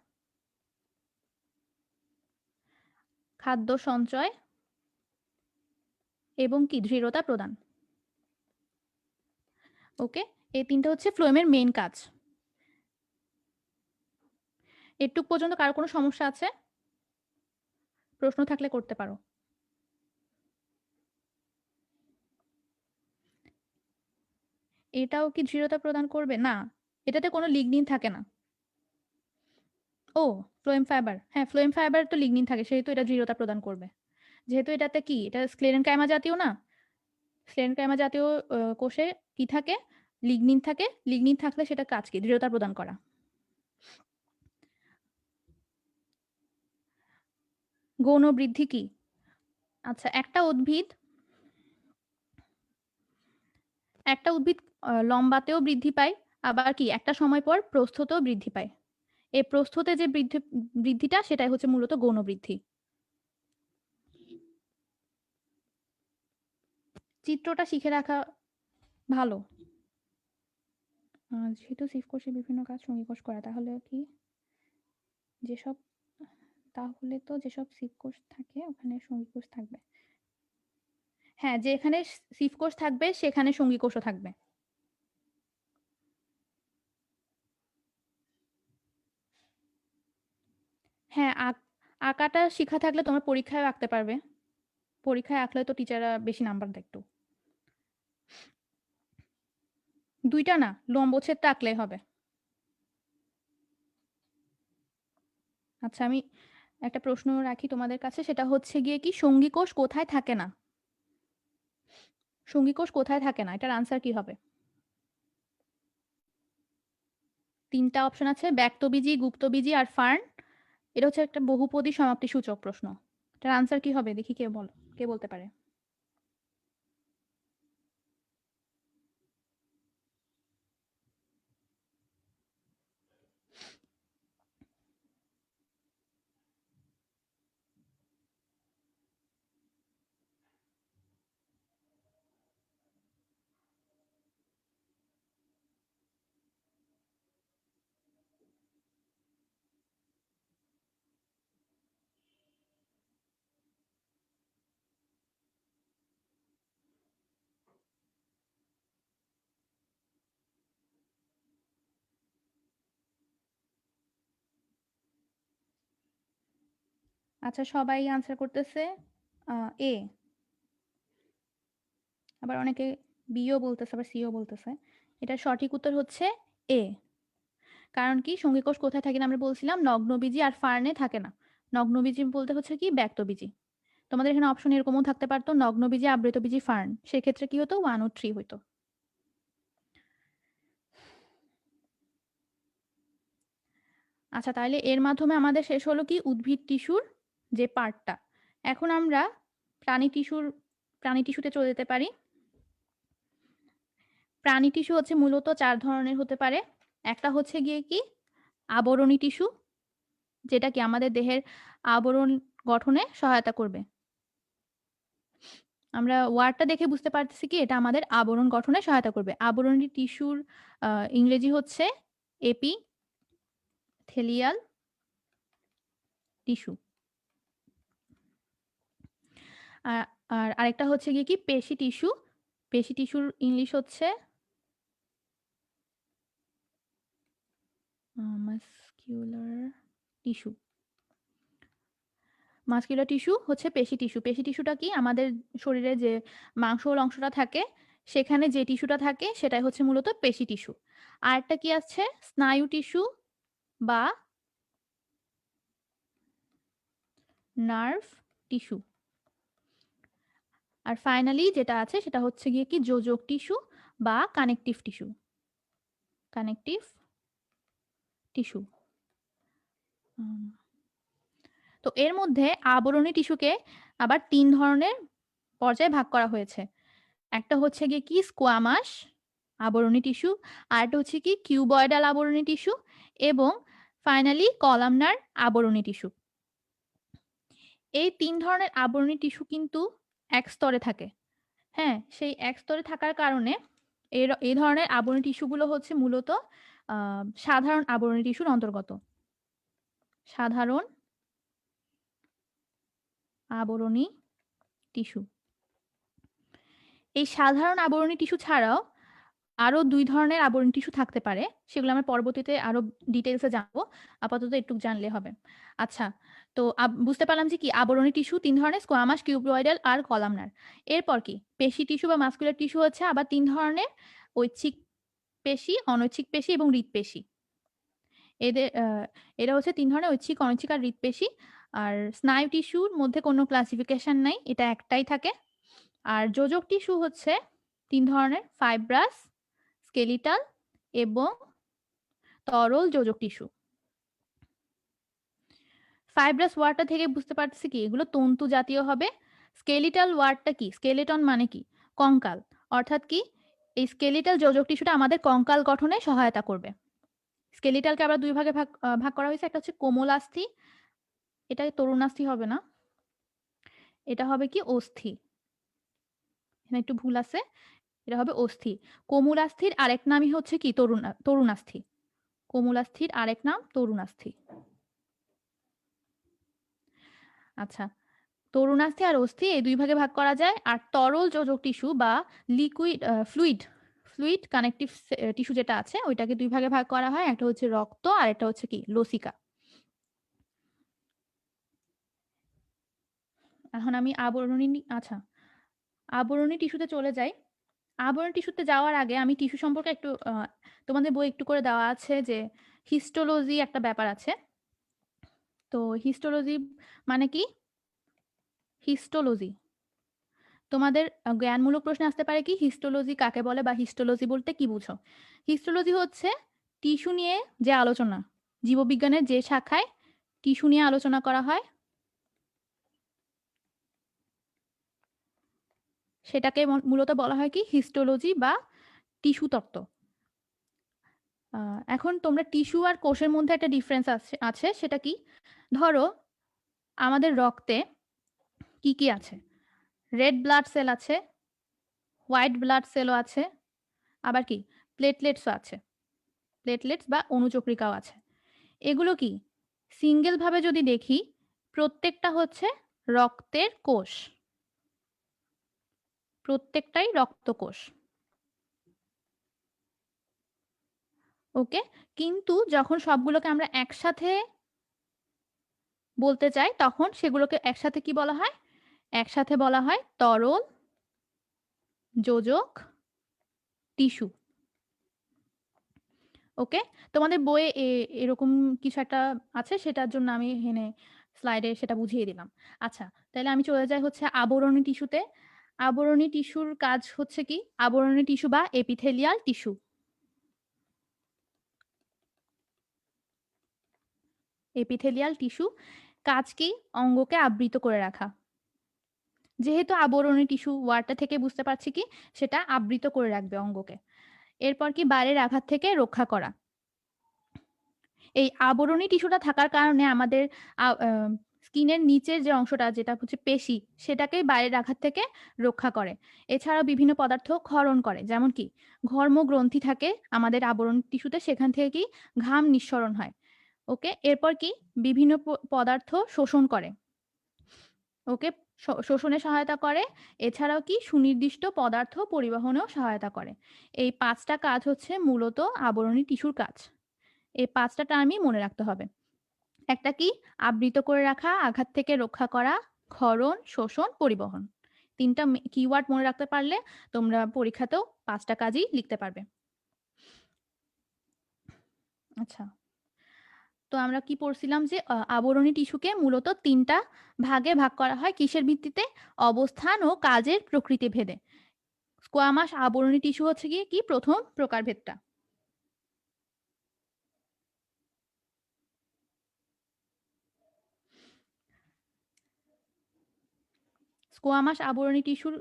খাদ্য সঞ্চয় এবং কি দৃঢ়তা প্রদান। ওকে, এই তিনটা হচ্ছে ফ্লোয়েমের মেইন কাজ। এটুক পর্যন্ত কারো কোনো সমস্যা আছে? প্রশ্ন থাকলে করতে পারো। এটাও কি দৃঢ়তা প্রদান করবে? না, এটাতে কোনো লিগনিন থাকে না। ও, ফ্লোয়েম ফাইবার, হ্যাঁ ফ্লোয়েম ফাইবার তো লিগনিন থাকে সেহেতু এটা দৃঢ়তা প্রদান করবে। যেহেতু এটাতে কি এটা স্ক্লেরেনকাইমা জাতীয় না, স্ক্লেরেনকাইমা জাতীয় কোষে কি থাকে? লিগনিন থাকে। লিগনিন থাকলে সেটা কাজ কি দৃঢ়তা প্রদান করা। গৌণ বৃদ্ধি কি? আচ্ছা, একটা উদ্ভিদ লম্বাতেও বৃদ্ধি পায়, আবার কি একটা সময় পর প্রস্থতেও বৃদ্ধি পায়। এই প্রস্থতে যে বৃদ্ধিটা সেটাই হচ্ছে মূলত গৌণ বৃদ্ধি। চিত্রটা শিখে রাখা ভালো। যেহেতু সিভ কোষে বিভিন্ন কাজ সঙ্গী কোষ করা, তাহলে তো যেসব সিভ কোষ থাকে ওখানে সঙ্গী কোষ থাকবে। হ্যাঁ, যেখানে সিভ কোষ থাকবে সেখানে সঙ্গী কোষও থাকবে। হ্যাঁ, আঁকাটা শিখা থাকলে তোমরা পরীক্ষায় আঁকতে পারবে। পরীক্ষায় আঁকলে তো টিচাররা বেশি নাম্বার দেখতো। দুইটা না, লম্বচ্ছেদটা আঁকলেই হবে। আচ্ছা, আমি একটা প্রশ্ন রাখি তোমাদের কাছে, সেটা হচ্ছে গিয়ে কি সঙ্গী কোষ কোথায় থাকে না? সঙ্গী কোষ কোথায় থাকে না, এটার আনসার কি হবে? তিনটা অপশন আছে, ব্যক্তবীজী, গুপ্তবীজী আর ফার্ন। এটা হচ্ছে একটা বহুপদী সমাপ্তি সূচক প্রশ্ন। এটার আনসার কি হবে দেখি, কে বলতে পারে? আচ্ছা, সবাই আনসার করতেছে এ, আবার অনেকে বিও বলতেছে, আবার সিও বলতেছে। এটা সঠিক উত্তর হচ্ছে এ। কারণ কি সঙ্গী কোষ কোথায় থাকে না আমরা বলছিলাম, নগ্নবীজী আর ফার্নে থাকে না। নগ্নবীজী বলতে হচ্ছে কি ব্যক্তবীজী। তোমাদের এখানে অপশন এরকমও থাকতে পারতো, নগ্নবীজী, আবৃতবীজী, ফার্ন। সেক্ষেত্রে কি হতো 1 ও 3 হইতো। আচ্ছা, তাহলে এর মাধ্যমে আমাদের শেষ হলো কি উদ্ভিদ টিস্যুর যে পার্টটা। এখন আমরা প্রাণী টিস্যুতে চলে যেতে পারি। প্রাণী টিস্যু হচ্ছে মূলত 4 ধরনের হতে পারে। একটা হচ্ছে গিয়ে কি আবরণী টিস্যু, যেটা কি আমাদের দেহের আবরণ গঠনে সহায়তা করবে। আমরা ওয়ার্ডটা দেখে বুঝতে পারতেছি কি এটা আমাদের আবরণ গঠনে সহায়তা করবে। আবরণী টিস্যুর ইংরেজি হচ্ছে এপিথেলিয়াল টিস্যু। আর আরেকটা হচ্ছে গিয়ে কি পেশি টিস্যু। পেশি টিস্যুর ইংলিশ হচ্ছে মাসকিউলার টিস্যু। মাসকিউলার টিস্যু হচ্ছে পেশি টিস্যু। পেশি টিস্যুটা কি আমাদের শরীরে যে মাংসল অংশটা থাকে সেখানে যে টিস্যুটা থাকে সেটাই হচ্ছে মূলত পেশি টিস্যু। আরেকটা কি আছে স্নায়ু টিস্যু বা নার্ভ টিস্যু। আর ফাইনালি যেটা আছে সেটা হচ্ছে গিয়ে কি যোজক টিস্যু বা কানেকটিভ টিস্যু। Connective tissue. তো এর মধ্যে আবরণী টিস্যুকে আবার ৩ ধরনের পর্যায়ে ভাগ করা হয়েছে। একটা হচ্ছে গিয়ে কি স্কোয়ামাস আবরণী টিস্যু, আরেকটা হচ্ছে কি কিউবয়েডাল আবরণী টিস্যু এবং ফাইনালি কলামনার আবরণী টিস্যু। এই ৩ ধরনের আবরণী টিস্যু কিন্তু এক স্তরে থাকে। হ্যাঁ, সেই এক স্তরে থাকার কারণে এই ধরনের আবরণী টিস্যুগুলো হচ্ছে মূলত সাধারণ আবরণী টিস্যুর অন্তর্গত। সাধারণ আবরণী টিস্যু। এই সাধারণ আবরণী টিস্যু ছাড়াও আরো ২ ধরনের আবরণী টিস্যু থাকতে পারে। সেগুলো আমরা পরবর্তীতে আরো ডিটেইলসে জানবো। আপাতত একটুক জানলে হবে। আচ্ছা, তো বুঝতে পারলাম যে কি আবরণী টিস্যু ৩ ধরনের স্কোয়ামাস, কিউবয়েডাল আর কলামনার। এরপর কি পেশি টিস্যু বা মাসকুলার টিস্যু হচ্ছে আবার ৩ ধরনের ঐচ্ছিক পেশি, অনৈচ্ছিক পেশি এবং হৃৎপেশি। এরা হচ্ছে ৩ ধরনের ঐচ্ছিক, অনৈচ্ছিক আর হৃৎপেশি। আর স্নায়ু টিস্যুর মধ্যে কোনো ক্লাসিফিকেশন নাই, এটা একটাই থাকে। আর যোজক টিস্যু হচ্ছে ৩ ধরনের ফাইব্রাস, স্কেলিটাল এবং তরল যোজক টিস্যু। ফাইব্রাস ওয়ার্ডটা থেকে বুঝতে পারতেছি কি এগুলো তন্তু জাতীয় হবে। স্কেলিটাল ওয়ার্ডটা কি? স্কেলেটন মানে কি? কঙ্কাল। অর্থাৎ কি এই স্কেলিটাল যোজক টিস্যুটা আমাদের কঙ্কাল গঠনে সহায়তা করবে। স্কেলিটালকে আবার ২ ভাগে ভাগ করা হয়েছে। একটা হচ্ছে কোমলাস্থি, এটা তরুণাস্থি হবে না। এটা হবে কি অস্থি। এখানে একটু ভুল আছে। এটা হবে অস্থি। কোমলাস্থির আরেক নামই হচ্ছে কি তরুণাস্থি। কোমলাস্থির আরেক নাম তরুণাস্থি। আচ্ছা, তরুণাস্থি আর অস্থি এই ২ ভাগে ভাগ করা যায়। আর তরল যোজক টিস্যু বা লিকুইড ফ্লুইড কানেকটিভ টিস্যু যেটা আছে ওইটাকে ২ ভাগে ভাগ করা হয়। একটা হচ্ছে রক্ত আর একটা হচ্ছে কি লসিকা। এখন আমি আবরণী টিস্যুতে চলে যাই। আবরণী টিস্যুতে যাওয়ার আগে আমি টিস্যু সম্পর্কে একটু তোমাদের বই একটু করে দেওয়া আছে যে হিস্টোলজি একটা ব্যাপার আছে। তো হিস্টোলজি মানে কি? হিস্টোলজি তোমাদের জ্ঞানমূলক প্রশ্ন আসতে পারে কি হিস্টোলজি কাকে বলে বা হিস্টোলজি বলতে কি বুঝো? হিস্টোলজি হচ্ছে টিস্যু নিয়ে যে আলোচনা, জীববিজ্ঞানের যে শাখায় টিস্যু নিয়ে আলোচনা করা হয় সেটাকে মূলত বলা হয় কি হিস্টোলজি বা টিস্যু তত্ত্ব। এখন তোমরা টিস্যু আর কোষের মধ্যে একটা ডিফারেন্স আছে সেটা কি? ধরো আমাদের রক্তে কি কি আছে? রেড ব্লাড সেল আছে, হোয়াইট ব্লাড সেলও আছে, আবার কি প্লেটলেটসও আছে। প্লেটলেটস বা অণুচক্রিকাও আছে। এগুলো কি সিঙ্গেল ভাবে যদি দেখি প্রত্যেকটা হচ্ছে রক্তের কোষ, প্রত্যেকটাই রক্তকোষ। ওকে, কিন্তু যখন সবগুলোকে আমরা একসাথে বলতে চাই তখন সেগুলোকে একসাথে কি বলা হয়? একসাথে বলা হয় তরল যোজক টিস্যু। ওকে, তোমাদের বইয়ে এরকম কিছু একটা আছে সেটার জন্য আমি এখানে স্লাইডে সেটা বুঝিয়ে দিলাম। আচ্ছা, তাহলে আমি চলে যাই হচ্ছে আবরণী টিস্যুতে। আবরণী টিস্যুর কাজ হচ্ছে কি? আবরণী টিস্যু বা এপিথেলিয়াল টিস্যু। এপিথেলিয়াল টিস্যু কাজ কি? অঙ্গকে আবৃত করে রাখা। যেহেতু আবরণী টিস্যু ওয়ার্ডটা থেকে বুঝতে পারছি কি সেটা আবৃত করে রাখবে অঙ্গকে। এরপর কি বাইরের আঘাত থেকে রক্ষা করা। এই আবরণী টিস্যুটা থাকার কারণে আমাদের স্কিনের নিচের যে অংশটা যেটা হচ্ছে পেশি সেটাকে বাইরের আঘাত থেকে রক্ষা করে। এছাড়াও বিভিন্ন পদার্থ ক্ষরণ করে, যেমন কি ঘর্ম গ্রন্থি থাকে আমাদের আবরণ টিস্যুতে, সেখান থেকে কি ঘাম নিঃসরণ হয়। ওকে, এরপর কি বিভিন্ন পদার্থ শোষণ করে। ওকে, শোষণে সহায়তা করে। এছাড়াও কি সুনির্দিষ্ট পদার্থ পরিবহনেও সহায়তা করে। এই ৫টা কাজ হচ্ছে মূলত আবরণী টিস্যুর কাজ। এই ৫টা টার্মই মনে রাখতে হবে। একটা কি আবৃত করে রাখা, আঘাত থেকে রক্ষা করা, ক্ষরণ, শোষণ, পরিবহন। ৩টা কিওয়ার্ড মনে রাখতে পারলে তোমরা পরীক্ষাতেও ৫টা কাজই লিখতে পারবে। আচ্ছা, তো আমরা কি পড়ছিলাম যে আবরণী টিস্যুকে মূলত ৩টা ভাগে ভাগ করা হয় কিসের ভিত্তিতে? অবস্থান ও কাজের প্রকৃতি ভেদে। স্কোয়ামাস আবরণী টিস্যু হচ্ছে গিয়ে কি প্রথম প্রকারভেদটা। স্কোয়ামাস আবরণী টিস্যুর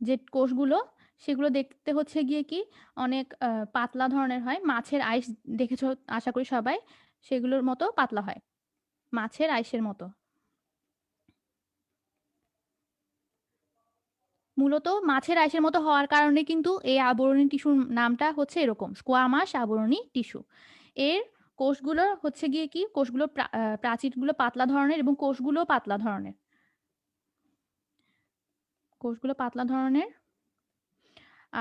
যে কোষগুলো সেগুলো দেখতে হচ্ছে গিয়ে কি অনেক পাতলা ধরনের হয়। মাছের আইস দেখেছো আশা করি সবাই, সেগুলোর মতো পাতলা হয়, মাছের আইসের মতো। মূলত মাছের আইসের মতো হওয়ার কারণে কিন্তু এই আবরণী টিস্যুর নামটা হচ্ছে এরকম, স্কোয়ামাস আবরণী টিস্যু। এর কোষগুলো হচ্ছে গিয়ে কি কোষগুলো প্রাচীরগুলো পাতলা ধরনের এবং কোষগুলো পাতলা ধরনের। কোষগুলো পাতলা ধরনের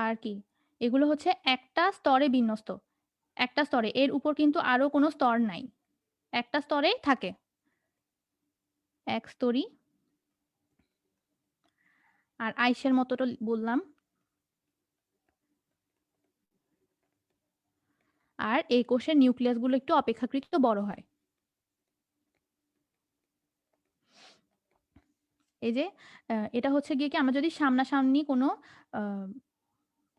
আর কি এগুলো হচ্ছে একটা স্তরে বিন্যস্ত। একটা স্তরে, এর উপর কিন্তু আরো কোনো স্তর নাই, একটা স্তরেই থাকে, একস্তরী। আর আইসের মতো তো বললাম। আর এই কোষের নিউক্লিয়াসগুলো একটু অপেক্ষাকৃত বড় হয়। এই যে এটা হচ্ছে গিয়ে কি আমরা যদি সামনাসামনি কোনো আহ,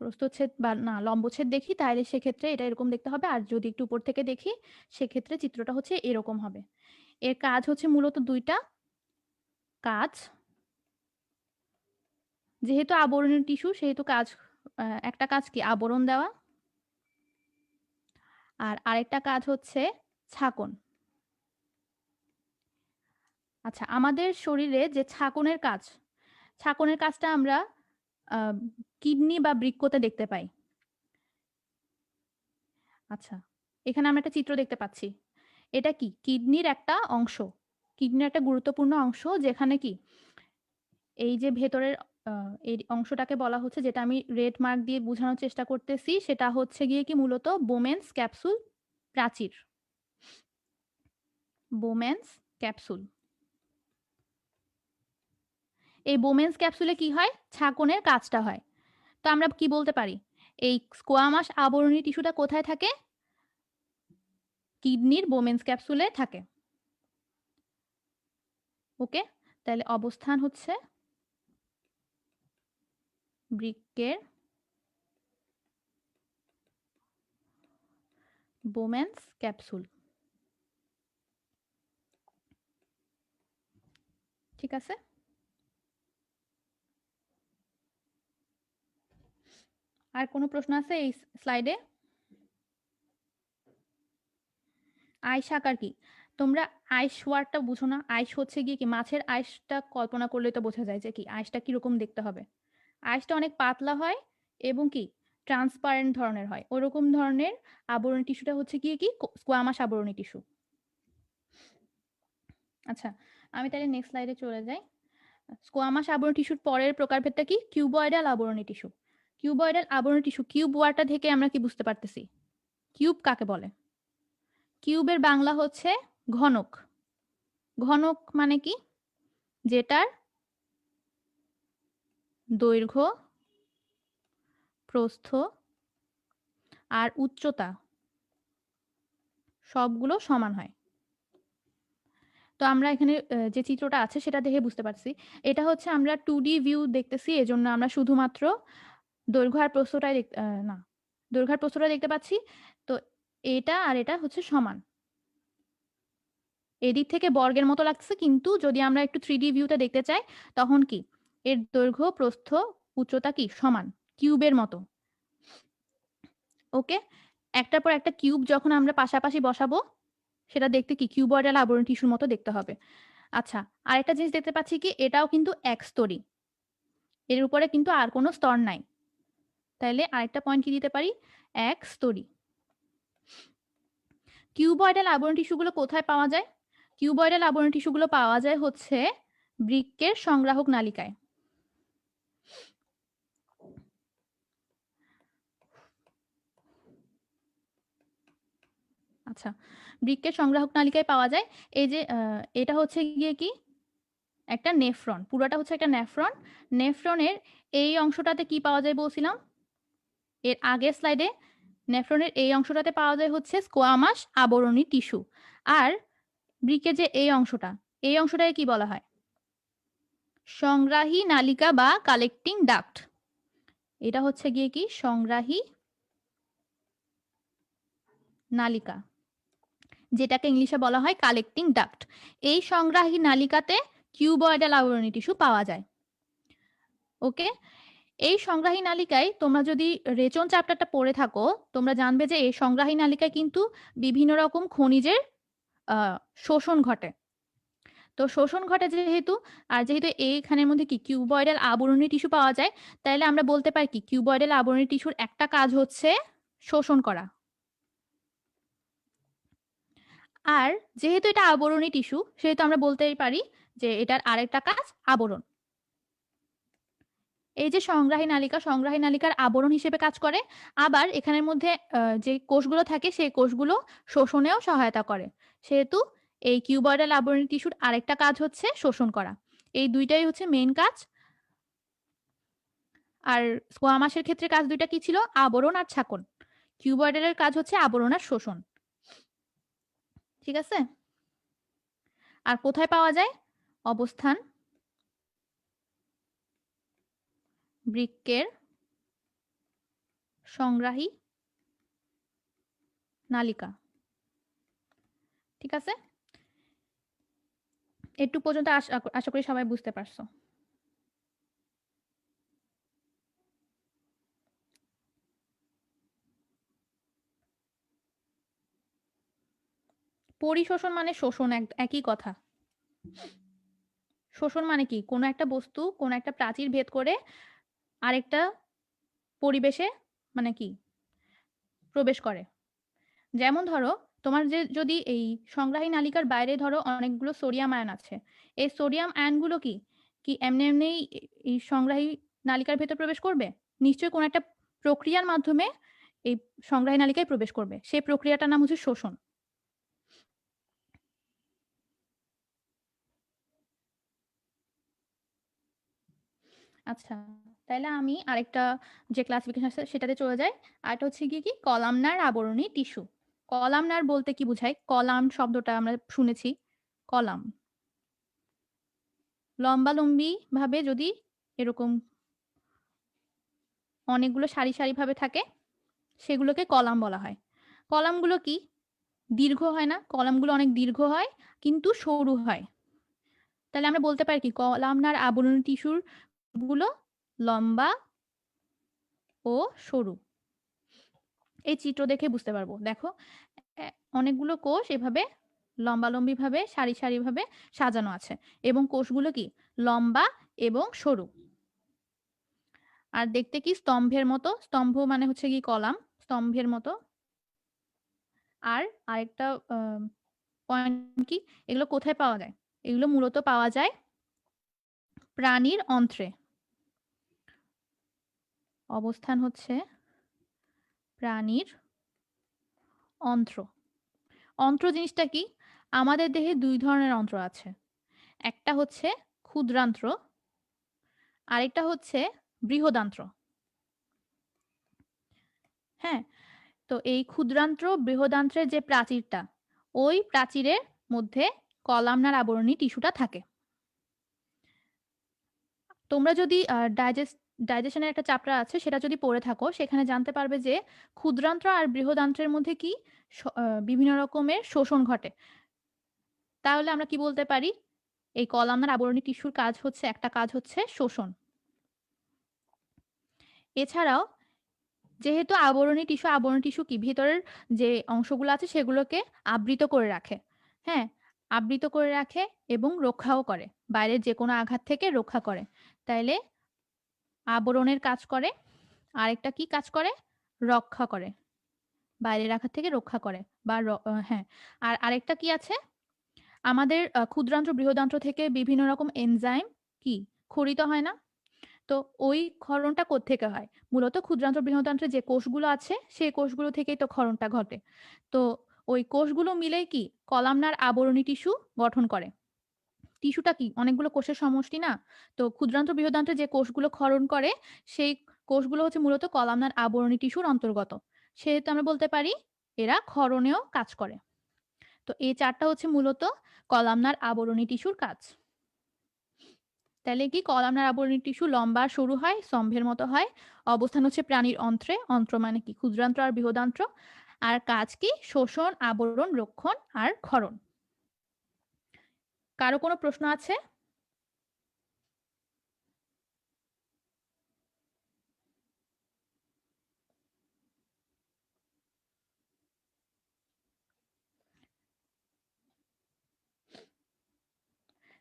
প্রস্থচ্ছেদ বা না লম্বচ্ছেদ দেখি তাহলে সেক্ষেত্রে এটা এরকম দেখতে হবে, আর যদি একটু উপর থেকে দেখি সেক্ষেত্রে চিত্রটা হচ্ছে এরকম হবে। এর কাজ হচ্ছে মূলত দুইটা কাজ। যেহেতু আবরণী টিস্যু সেহেতু কাজ, একটা কাজ কি আবরণ দেওয়া, আর আরেকটা কাজ হচ্ছে ছাকন। আচ্ছা, আমাদের শরীরে যে ছাকনের কাজ, ছাকনের কাজটা আমরা কিডনি বা বৃক্কতে দেখতে পাই। আচ্ছা, এখানে আমরা একটা চিত্র দেখতে পাচ্ছি। এটা কি কিডনির একটা অংশ, কিডনির একটা গুরুত্বপূর্ণ অংশ, যেখানে কি এই যে ভেতরের এই অংশটাকে বলা হচ্ছে, যেটা আমি রেড মার্ক দিয়ে বোঝানোর চেষ্টা করতেছি, সেটা হচ্ছে গিয়ে কি মূলত বোমেন্স ক্যাপসুল প্রাচীর। Bowman's capsule. এই বোমেন্স ক্যাপসুলে কি হয়? ছাকনের কাজটা হয়। তো আমরা কি বলতে পারি? এই স্কোয়ামাস আবরণী টিস্যুটা কোথায় থাকে? কিডনির বোমেন্স ক্যাপসুলে থাকে। ওকে, তাহলে অবস্থান হচ্ছে বৃক্কের বোমেন্স ক্যাপসুল। ঠিক আছে? আর কোনো প্রশ্ন আছে এই স্লাইডে? আইস আকার কি? তোমরা আইস ওয়ার্ডটা বুঝো না? আইস হচ্ছে গিয়ে কি মাছের আইসটা কল্পনা করলে তো বোঝা যায় যে কি আইসটা কিরকম দেখতে হবে। আইসটা অনেক পাতলা হয় এবং কি ট্রান্সপারেন্ট ধরনের হয়। ওরকম ধরনের আবরণী টিস্যুটা হচ্ছে গিয়ে কি স্কোয়ামাস আবরণী টিস্যু। আচ্ছা, আমি তাহলে নেক্সট স্লাইডে চলে যাই। স্কোয়ামাস আবরণী টিস্যুর পরের প্রকারভেদটা কি? কিউবয়েডাল আবরণী টিস্যু। কিউবয়েডাল আবরণী টিস্যু, কিউব ওয়ার্ডটা থেকে আমরা কি বুঝতে পারতেছি? কিউব কাকে বলে? কিউবের বাংলা হচ্ছে ঘনক। ঘনক মানে কি? যেটার দৈর্ঘ্য, প্রস্থ আর উচ্চতা সবগুলো সমান হয়। তো আমরা এখানে যে চিত্রটা আছে সেটা দেখে বুঝতে পারছি। এটা হচ্ছে আমরা 2D ভিউ দেখতেছি, এজন্য আমরা শুধুমাত্র দৈর্ঘ্য আর প্রস্থটাই না, দৈর্ঘ্য আর প্রস্থটা দেখতে পাচ্ছি। তো এটা আর এটা হচ্ছে সমান। এদিক থেকে বর্গের মতো লাগছে, কিন্তু যদি আমরা একটু 3D ভিউতে দেখতে চাই তখন কি এর দৈর্ঘ্য, প্রস্থ, উচ্চতা কি সমান, কিউবের মতো। ওকে, একটার পর একটা কিউব যখন আমরা পাশাপাশি বসাবো সেটা দেখতে কি কিউবয়েডাল আবরণী টিস্যুর মতো দেখতে হবে। আচ্ছা, আরেকটা জিনিস দেখতে পাচ্ছি কি এটাও কিন্তু একস্তরী। এর উপরে কিন্তু আর কোনো স্তর নাই। তাইলে আরেকটা পয়েন্ট কি দিতে পারি? একস্তরী। কিউবয়েডাল আবরণী টিস্যুগুলো কোথায় পাওয়া যায়? কিউবয়েডাল আবরণী টিস্যুগুলো পাওয়া যায় হচ্ছে বৃক্কের সংগ্রাহক নালিকায়। আচ্ছা, বৃক্কের সংগ্রাহক নালিকায় পাওয়া যায়। এই যে এটা হচ্ছে গিয়ে কি একটা নেফ্রন, পুরোটা হচ্ছে একটা নেফ্রন। নেফ্রনের এই অংশটাতে কি পাওয়া যায় বলছিলাম এর আগের স্লাইডে? নেফ্রনের এই অংশটাতে পাওয়া যায় হচ্ছে স্কোয়ামাস আবরণী টিস্যু। আর বৃক্কের যে এই অংশটাকে কি বলা হয়? সংগ্রাহী নালিকা বা কালেক্টিং ডাক্ট। এটা হচ্ছে গিয়ে কি সংগ্রাহী নালিকা, যেটাকে ইংলিশে বলা হয় কালেক্টিং ডাক্ট। এই সংগ্রাহী নালিকাতে কিউবয়েডাল আবরণী টিস্যু পাওয়া যায়। ওকে, এই সংগ্রাহী নালিকায় তোমরা যদি রেচন চ্যাপ্টারটা পড়ে থাকো, তোমরা জানবে যে এই সংগ্রাহী নালিকায় কিন্তু বিভিন্ন রকম খনিজের শোষণ ঘটে। তো শোষণ ঘটে যেহেতু, আর যেহেতু এইখানের মধ্যে কি কিউবয়েডাল আবরণী টিস্যু পাওয়া যায়, তাইলে আমরা বলতে পারি কি কিউবয়েডাল আবরণী টিস্যুর একটা কাজ হচ্ছে শোষণ করা। আর যেহেতু এটা আবরণী টিস্যু, সেহেতু আমরা বলতেই পারি যে এটার আরেকটা কাজ আবরণ। এই যে সংগ্রাহী নালিকার আবরণ হিসেবে কাজ করে। আবার এখানের মধ্যে যে কোষগুলো থাকে সেই কোষগুলো শোষণেও সহায়তা করে। সেহেতু এই কিউবয়েডাল আবরণী টিস্যুর আরেকটা কাজ হচ্ছে শোষণ করা। এই দুইটাই হচ্ছে মেইন কাজ। আর স্কোয়ামাসের ক্ষেত্রে কাজ দুইটা কি ছিল? আবরণ আর ছাকন। কিউবয়েডালের কাজ হচ্ছে আবরণ আর শোষণ। ঠিক আছে? আর কোথায় পাওয়া যায়? অবস্থান বৃক্কের সংগ্রাহী নালিকা। ঠিক আছে, একটু পর্যন্ত আশা করি সবাই বুঝতে পারছো। পরিশোষণ মানে শোষণ, একই কথা। শোষণ মানে কি? কোনো একটা বস্তু কোনো একটা প্রাচীর ভেদ করে আরেকটা পরিবেশে মানে কি প্রবেশ করে। যেমন ধরো তোমার যে যদি এই সংগ্রাহী নালিকার বাইরে ধরো অনেকগুলো সোডিয়াম আয়ন আছে, এই সোডিয়াম আয়নগুলো কি কি এমনি এমনি এই সংগ্রাহী নালিকার ভেতর প্রবেশ করবে? নিশ্চয়ই কোনো একটা প্রক্রিয়ার মাধ্যমে এই সংগ্রাহী নালিকায় প্রবেশ করবে। সেই প্রক্রিয়াটার নাম হচ্ছে শোষণ। আচ্ছা, তাহলে আমি আরেকটা যে ক্লাসিফিকেশন আছে সেটাতে চলে যাই। আরেকটা হচ্ছে গিয়ে কি কলামনার আবরণী টিস্যু। কলামনার বলতে কি বোঝায়? কলাম শব্দটা আমরা শুনেছি, কলাম লম্বালম্বি ভাবে যদি এরকম অনেকগুলো সারি সারি ভাবে থাকে সেগুলোকে কলাম বলা হয়। কলামগুলো কি দীর্ঘ হয় না? কলামগুলো অনেক দীর্ঘ হয় কিন্তু সরু হয়। তাহলে আমরা বলতে পারি কি কলামনার আবরণী টিস্যুর গুলো লম্বা ও সরু। এই চিত্র দেখে বুঝতে পারবো। দেখো অনেকগুলো কোষ এভাবে লম্বালম্বি ভাবে সারি সারি ভাবে সাজানো আছে এবং কোষগুলো কি লম্বা এবং সরু। আর দেখতে কি স্তম্ভের মতো, স্তম্ভ মানে হচ্ছে কি কলাম, স্তম্ভের মতো। আর আরেকটা পয়েন্ট কি, এগুলো কোথায় পাওয়া যায়? এগুলো মূলত পাওয়া যায় প্রাণীর অন্ত্রে। অবস্থান হচ্ছে প্রাণীর অন্ত্র। অন্ত্র জিনিসটা কি? আমাদের দেহে দুই ধরনের অন্ত্র আছে, একটা হচ্ছে ক্ষুদ্রান্ত্র, আরেকটা হচ্ছে বৃহদান্ত্র। হ্যাঁ, তো এই ক্ষুদ্রান্ত্র বৃহদান্ত্রের যে প্রাচীরটা, ওই প্রাচীরের মধ্যে কলামনার আবরণী টিস্যুটা থাকে। তোমরা যদি ডাইজেশনের একটা চ্যাপ্টার আছে সেটা যদি পড়ে থাকো, সেখানে জানতে পারবে যে ক্ষুদ্রান্ত্র আর বৃহদান্ত্রের মধ্যে কি বিভিন্ন রকমের শোষণ ঘটে। তাহলে আমরা কি বলতে পারি? এই কলামনার আবরণী টিস্যুর কাজ হচ্ছে, একটা কাজ হচ্ছে শোষণ। এছাড়াও যেহেতু আবরণী টিস্যু কি ভেতরের যে অংশগুলো আছে সেগুলোকে আবৃত করে রাখে। হ্যাঁ, আবৃত করে রাখে এবং রক্ষাও করে, বাইরের যে কোনো আঘাত থেকে রক্ষা করে। তাইলে আবরণের কাজ করে, আরেকটা কি কাজ করে? রক্ষা করে, বাইরের আঘাত থেকে রক্ষা করে বা হ্যাঁ। আর আরেকটা কি আছে? আমাদের ক্ষুদ্রান্ত্র বৃহদান্ত্র থেকে বিভিন্ন রকম এনজাইম কি ক্ষরিত হয় না? তো ওই ক্ষরণটা কোত্থেকে হয়? মূলত ক্ষুদ্রান্ত্র বৃহদান্ত্রে যে কোষগুলো আছে, সেই কোষগুলো থেকেই তো ক্ষরণটা ঘটে। তো ওই কোষগুলো মিলেই কি কলামনার আবরণী টিস্যু গঠন করে। টিস্যুটা কি? অনেকগুলো কোষের সমষ্টি না? তো ক্ষুদ্রান্ত্র বৃহদান্ত্রে যে কোষগুলো ক্ষরণ করে, সেই কোষগুলো হচ্ছে মূলত কলামনার আবরণী টিস্যুর অন্তর্গত। সেহেতু আমরা বলতে পারি এরা ক্ষরণেও কাজ করে। তো এই ৪ টা হচ্ছে মূলত কলামনার আবরণী টিস্যুর কাজ। তাইলে কি কলামনার আবরণী টিস্যু লম্বা সরু হয়, স্তম্ভের মতো হয়। অবস্থান হচ্ছে প্রাণীর অন্ত্রে। অন্ত্র মানে কি? ক্ষুদ্রান্ত্র আর বৃহদান্ত্র। আর কাজ কি? শোষণ, আবরণ, রক্ষণ আর ক্ষরণ। কারো কোনো প্রশ্ন আছে?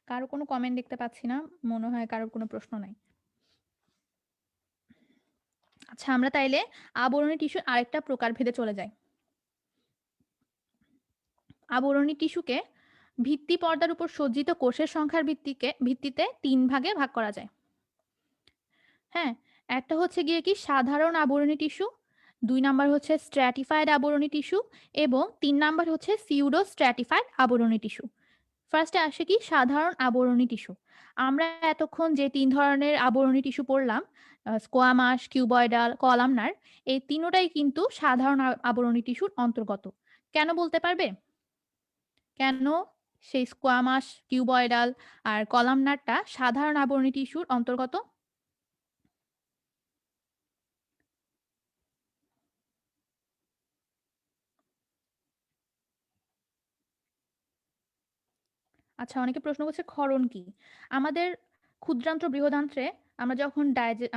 কারো কোনো কমেন্ট দেখতে পাচ্ছি না। মনে হয় কারোর কোনো প্রশ্ন নাই। আচ্ছা, আমরা তাইলে আবরণী টিস্যুর আরেকটা প্রকারভেদে চলে যাই। আবরণী টিস্যুকে ভিত্তি পর্দার উপর সজ্জিত কোষের সংখ্যার ভিত্তিতে ৩ ভাগে ভাগ করা যায়। হ্যাঁ? একটা হচ্ছে গিয়ে কি সাধারণ আবরণী টিস্যু, ২ নাম্বার হচ্ছে স্ট্র্যাটিফাইড আবরণী টিস্যু এবং ৩ নাম্বার হচ্ছে সিউডো স্ট্র্যাটিফাইড আবরণী টিস্যু। ফার্স্টে আসে কি সাধারণ আবরণী টিস্যু। আমরা এতক্ষণ যে ৩ ধরনের আবরণী টিস্যু পড়লাম, স্কোয়ামাস, কিউবয়েডাল, কলামনার, এই তিনোটাই কিন্তু সাধারণ আবরণী টিস্যুর অন্তর্গত। কেন বলতে পারবে? কেন সেই স্কোয়ামাস, কিউবয়েডাল আর কলামনারটা সাধারণ আবরণী টিস্যুর অন্তর্গত? আচ্ছা, অনেকে প্রশ্ন করছে ক্ষরণ কি? আমাদের ক্ষুদ্রান্ত্র বৃহদান্ত্রে আমরা যখন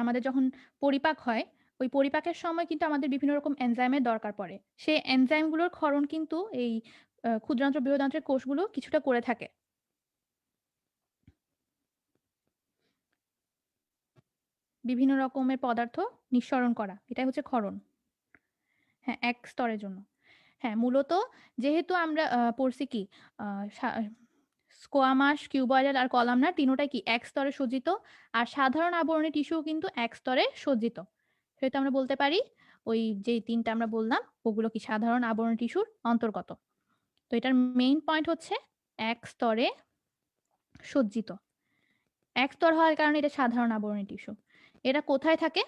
আমাদের যখন পরিপাক হয়, ওই পরিপাকের সময় কিন্তু আমাদের বিভিন্ন রকম এনজাইমের দরকার পড়ে। সেই এনজাইমগুলোর ক্ষরণ কিন্তু এই ক্ষুদ্রান্ত্র বৃহদান্ত্রের কোষগুলো কিছুটা করে থাকে। বিভিন্ন রকমের পদার্থ নিঃসরণ করা। এটাই হচ্ছে ক্ষরণ। হ্যাঁ, এক স্তরের জন্য। হ্যাঁ, মূলত যেহেতু আমরা পড়ছি কি আ সা স্কোয়ামাস, কিউবয়েডাল আর কলামনার তিনোটাই কি এক স্তরে সজ্জিত। আর সাধারণ আবরণী টিস্যুও কিন্তু এক স্তরে সজ্জিত। সেহেতু আমরা বলতে পারি ওই যে ৩ টা আমরা বললাম ওগুলো কি সাধারণ আবরণী টিস্যুর অন্তর্গত। তো এটার মেইন পয়েন্ট হচ্ছে এক স্তরে সজ্জিত। এক স্তর হওয়ার কারণে এটা সাধারণ আবরণী টিস্যু। এরা কোথায় থাকে?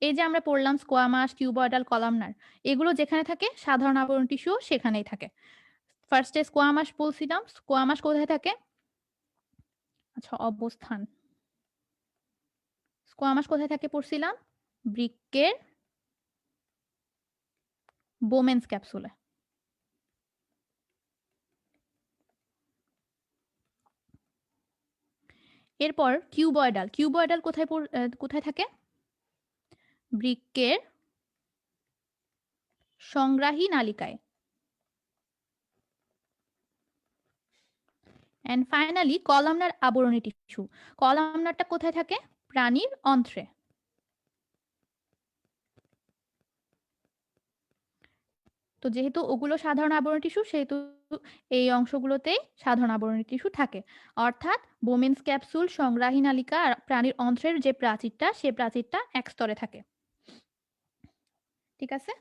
এই যে আমরা পড়লাম স্কোয়ামাস, কিউবয়েডাল, কলামনার, এগুলো যেখানে থাকে সাধারণ আবরণী টিস্যুও সেখানেই থাকে। ফার্স্টে স্কোয়ামাস বলছিলাম। স্কোয়ামাস কোথায় থাকে? আচ্ছা, অবস্থান। স্কোয়ামাস কোথায় থাকে পড়ছিলাম? বৃক্কের বোমেন্স ক্যাপসুলে। এরপর কিউবয়েডাল। কিউবয়েডাল কোথায় থাকে? বৃক্কের সংগ্রাহী নালিকায়। অ্যান্ড ফাইনালি কলামনার আবরণী টিস্যু। কলামনারটা কোথায় থাকে? প্রাণীর অন্ত্রে। তো যেহেতু ওগুলো সাধারণ আবরণী টিস্যু, সেহেতু এই অংশগুলোতেই সাধারণ আবরণী টিস্যু থাকে। অর্থাৎ বোমেন্স ক্যাপসুল, সংগ্রাহী নালিকা আর প্রাণীর অন্ত্রের যে প্রাচীরটা, সে প্রাচীরটা এক স্তরে থাকে। ঠিক আছে?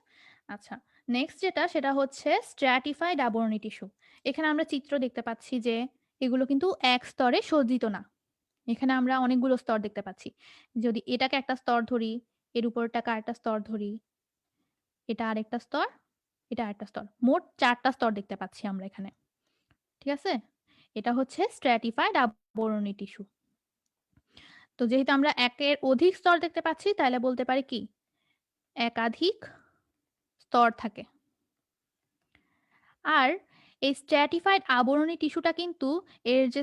আচ্ছা, নেক্সট যেটা সেটা হচ্ছে স্ট্র্যাটিফাইড আবরণী টিস্যু। এখানে আমরা চিত্র দেখতে পাচ্ছি যে এগুলো কিন্তু এক স্তরে সজ্জিত না। এখানে আমরা অনেকগুলো স্তর দেখতে পাচ্ছি। যদি এটাকে একটা স্তর ধরি, এর উপরটাকে আরেকটা স্তর ধরি, এটা আরেকটা স্তর, এটা আরেকটা স্তর। মোট ৪ টা স্তর দেখতে পাচ্ছি আমরা এখানে। ঠিক আছে? এটা হচ্ছে স্ট্র্যাটিফাইড আবরণী টিস্যু। তো যেহেতু আমরা একের অধিক স্তর দেখতে পাচ্ছি, তাহলে বলতে পারি কি একাধিক স্তর থাকে। আর এই স্ট্র্যাটিফাইড আবরণী টিস্যুটা কিন্তু এর যে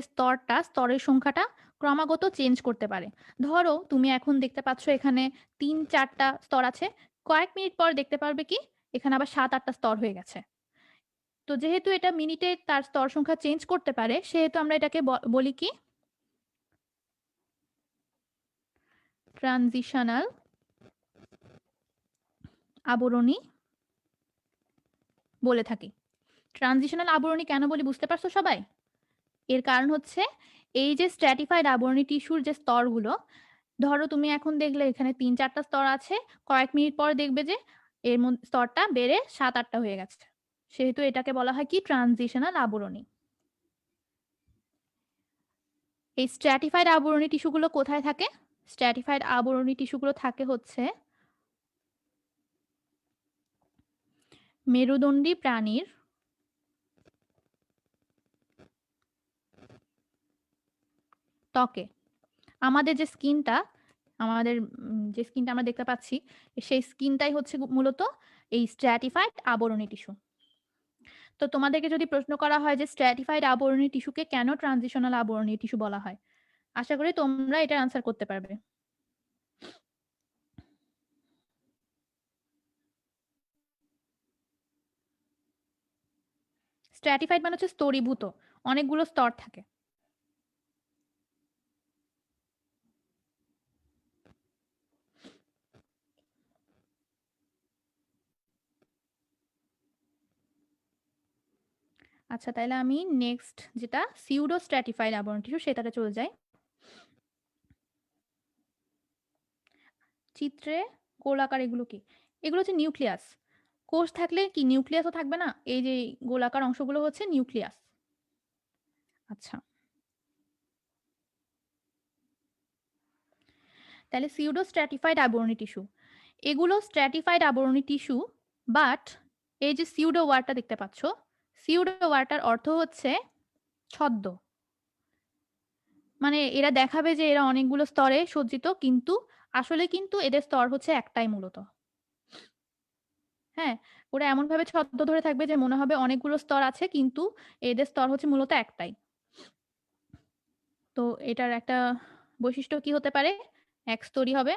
স্তরের সংখ্যাটা ক্রমাগত চেঞ্জ করতে পারে। ধরো তুমি এখন দেখতে পাচ্ছ এখানে ৩-৪ টা স্তর আছে। কয়েক মিনিট পর দেখতে পারবে কি এখানে আবার ৭-৮ টা স্তর হয়ে গেছে। তো তো যেহেতু এটা মিনিটে তার স্তর সংখ্যা চেঞ্জ করতে পারে, সেহেতু আমরা এটাকে বলি কি ট্রানজিশনাল আবরণী বলে থাকি। ট্রানজিশনাল আবরণী কেন বলি বুঝতে পারছো সবাই? এর কারণ হচ্ছে এই যে স্ট্র্যাটিফাইড আবরণী টিস্যুর যে স্তরগুলো, ধরো তুমি এখন দেখলে এখানে ৩-৪টা স্তর আছে, কয়েক মিনিট পর দেখবে যে এর স্তরটা বেড়ে ৭-৮টা হয়ে গেছে। সেহেতু এটাকে বলা হয় কি ট্রানজিশনাল আবরণী। এই স্ট্র্যাটিফাইড আবরণী টিস্যুগুলো কোথায় থাকে? স্ট্র্যাটিফাইড আবরণী টিস্যুগুলো থাকে হচ্ছে মেরুদণ্ডী প্রাণীর ত্বকে। আমাদের যে স্কিনটা আমরা দেখতে পাচ্ছি, সেই স্কিনটাই হচ্ছে মূলত এই স্ট্র্যাটিফাইড আবরণী টিস্যু। তো তোমাদেরকে যদি প্রশ্ন করা হয় যে স্ট্র্যাটিফাইড আবরণী টিস্যুকে কেন ট্রানজিশনাল আবরণী টিস্যু বলা হয়, আশা করি তোমরা এটার আনসার করতে পারবে। স্ট্র্যাটিফাইড মানে হচ্ছে স্তরীভূত, অনেকগুলো স্তর থাকে। আচ্ছা, তাহলে আমি নেক্সট যেটা সিউডো স্ট্র্যাটিফাইড আবরণী টিস্যু সেটাতে চলে যাই। চিত্রে গোলাকার এগুলো কি? এগুলো হচ্ছে নিউক্লিয়াস। কোষ থাকলে কি নিউক্লিয়াসও থাকবে না? এই যে গোলাকার অংশগুলো হচ্ছে নিউক্লিয়াস। আচ্ছা, তাহলে সিউডো স্ট্র্যাটিফাইড আবরণী টিস্যু, এগুলো স্ট্র্যাটিফাইড আবরণী টিস্যু, বাট এই যে সিউডো ওয়ার্ডটা দেখতে পাচ্ছ, সিউডো ওয়ার্ডটার অর্থ হচ্ছে ছদ্ম। মানে এরা দেখাবে যে এরা অনেকগুলো স্তরে সজ্জিত, কিন্তু আসলে কিন্তু এদের স্তর হচ্ছে একটাই মূলত। হ্যাঁ, ওরা এমন ভাবে ছদ্ম ধরে থাকবে যে মনে হবে অনেকগুলো স্তর আছে, কিন্তু এদের স্তর হচ্ছে মূলত একটাই। তো এটার একটা বৈশিষ্ট্য কি হতে পারে? একস্তরী হবে।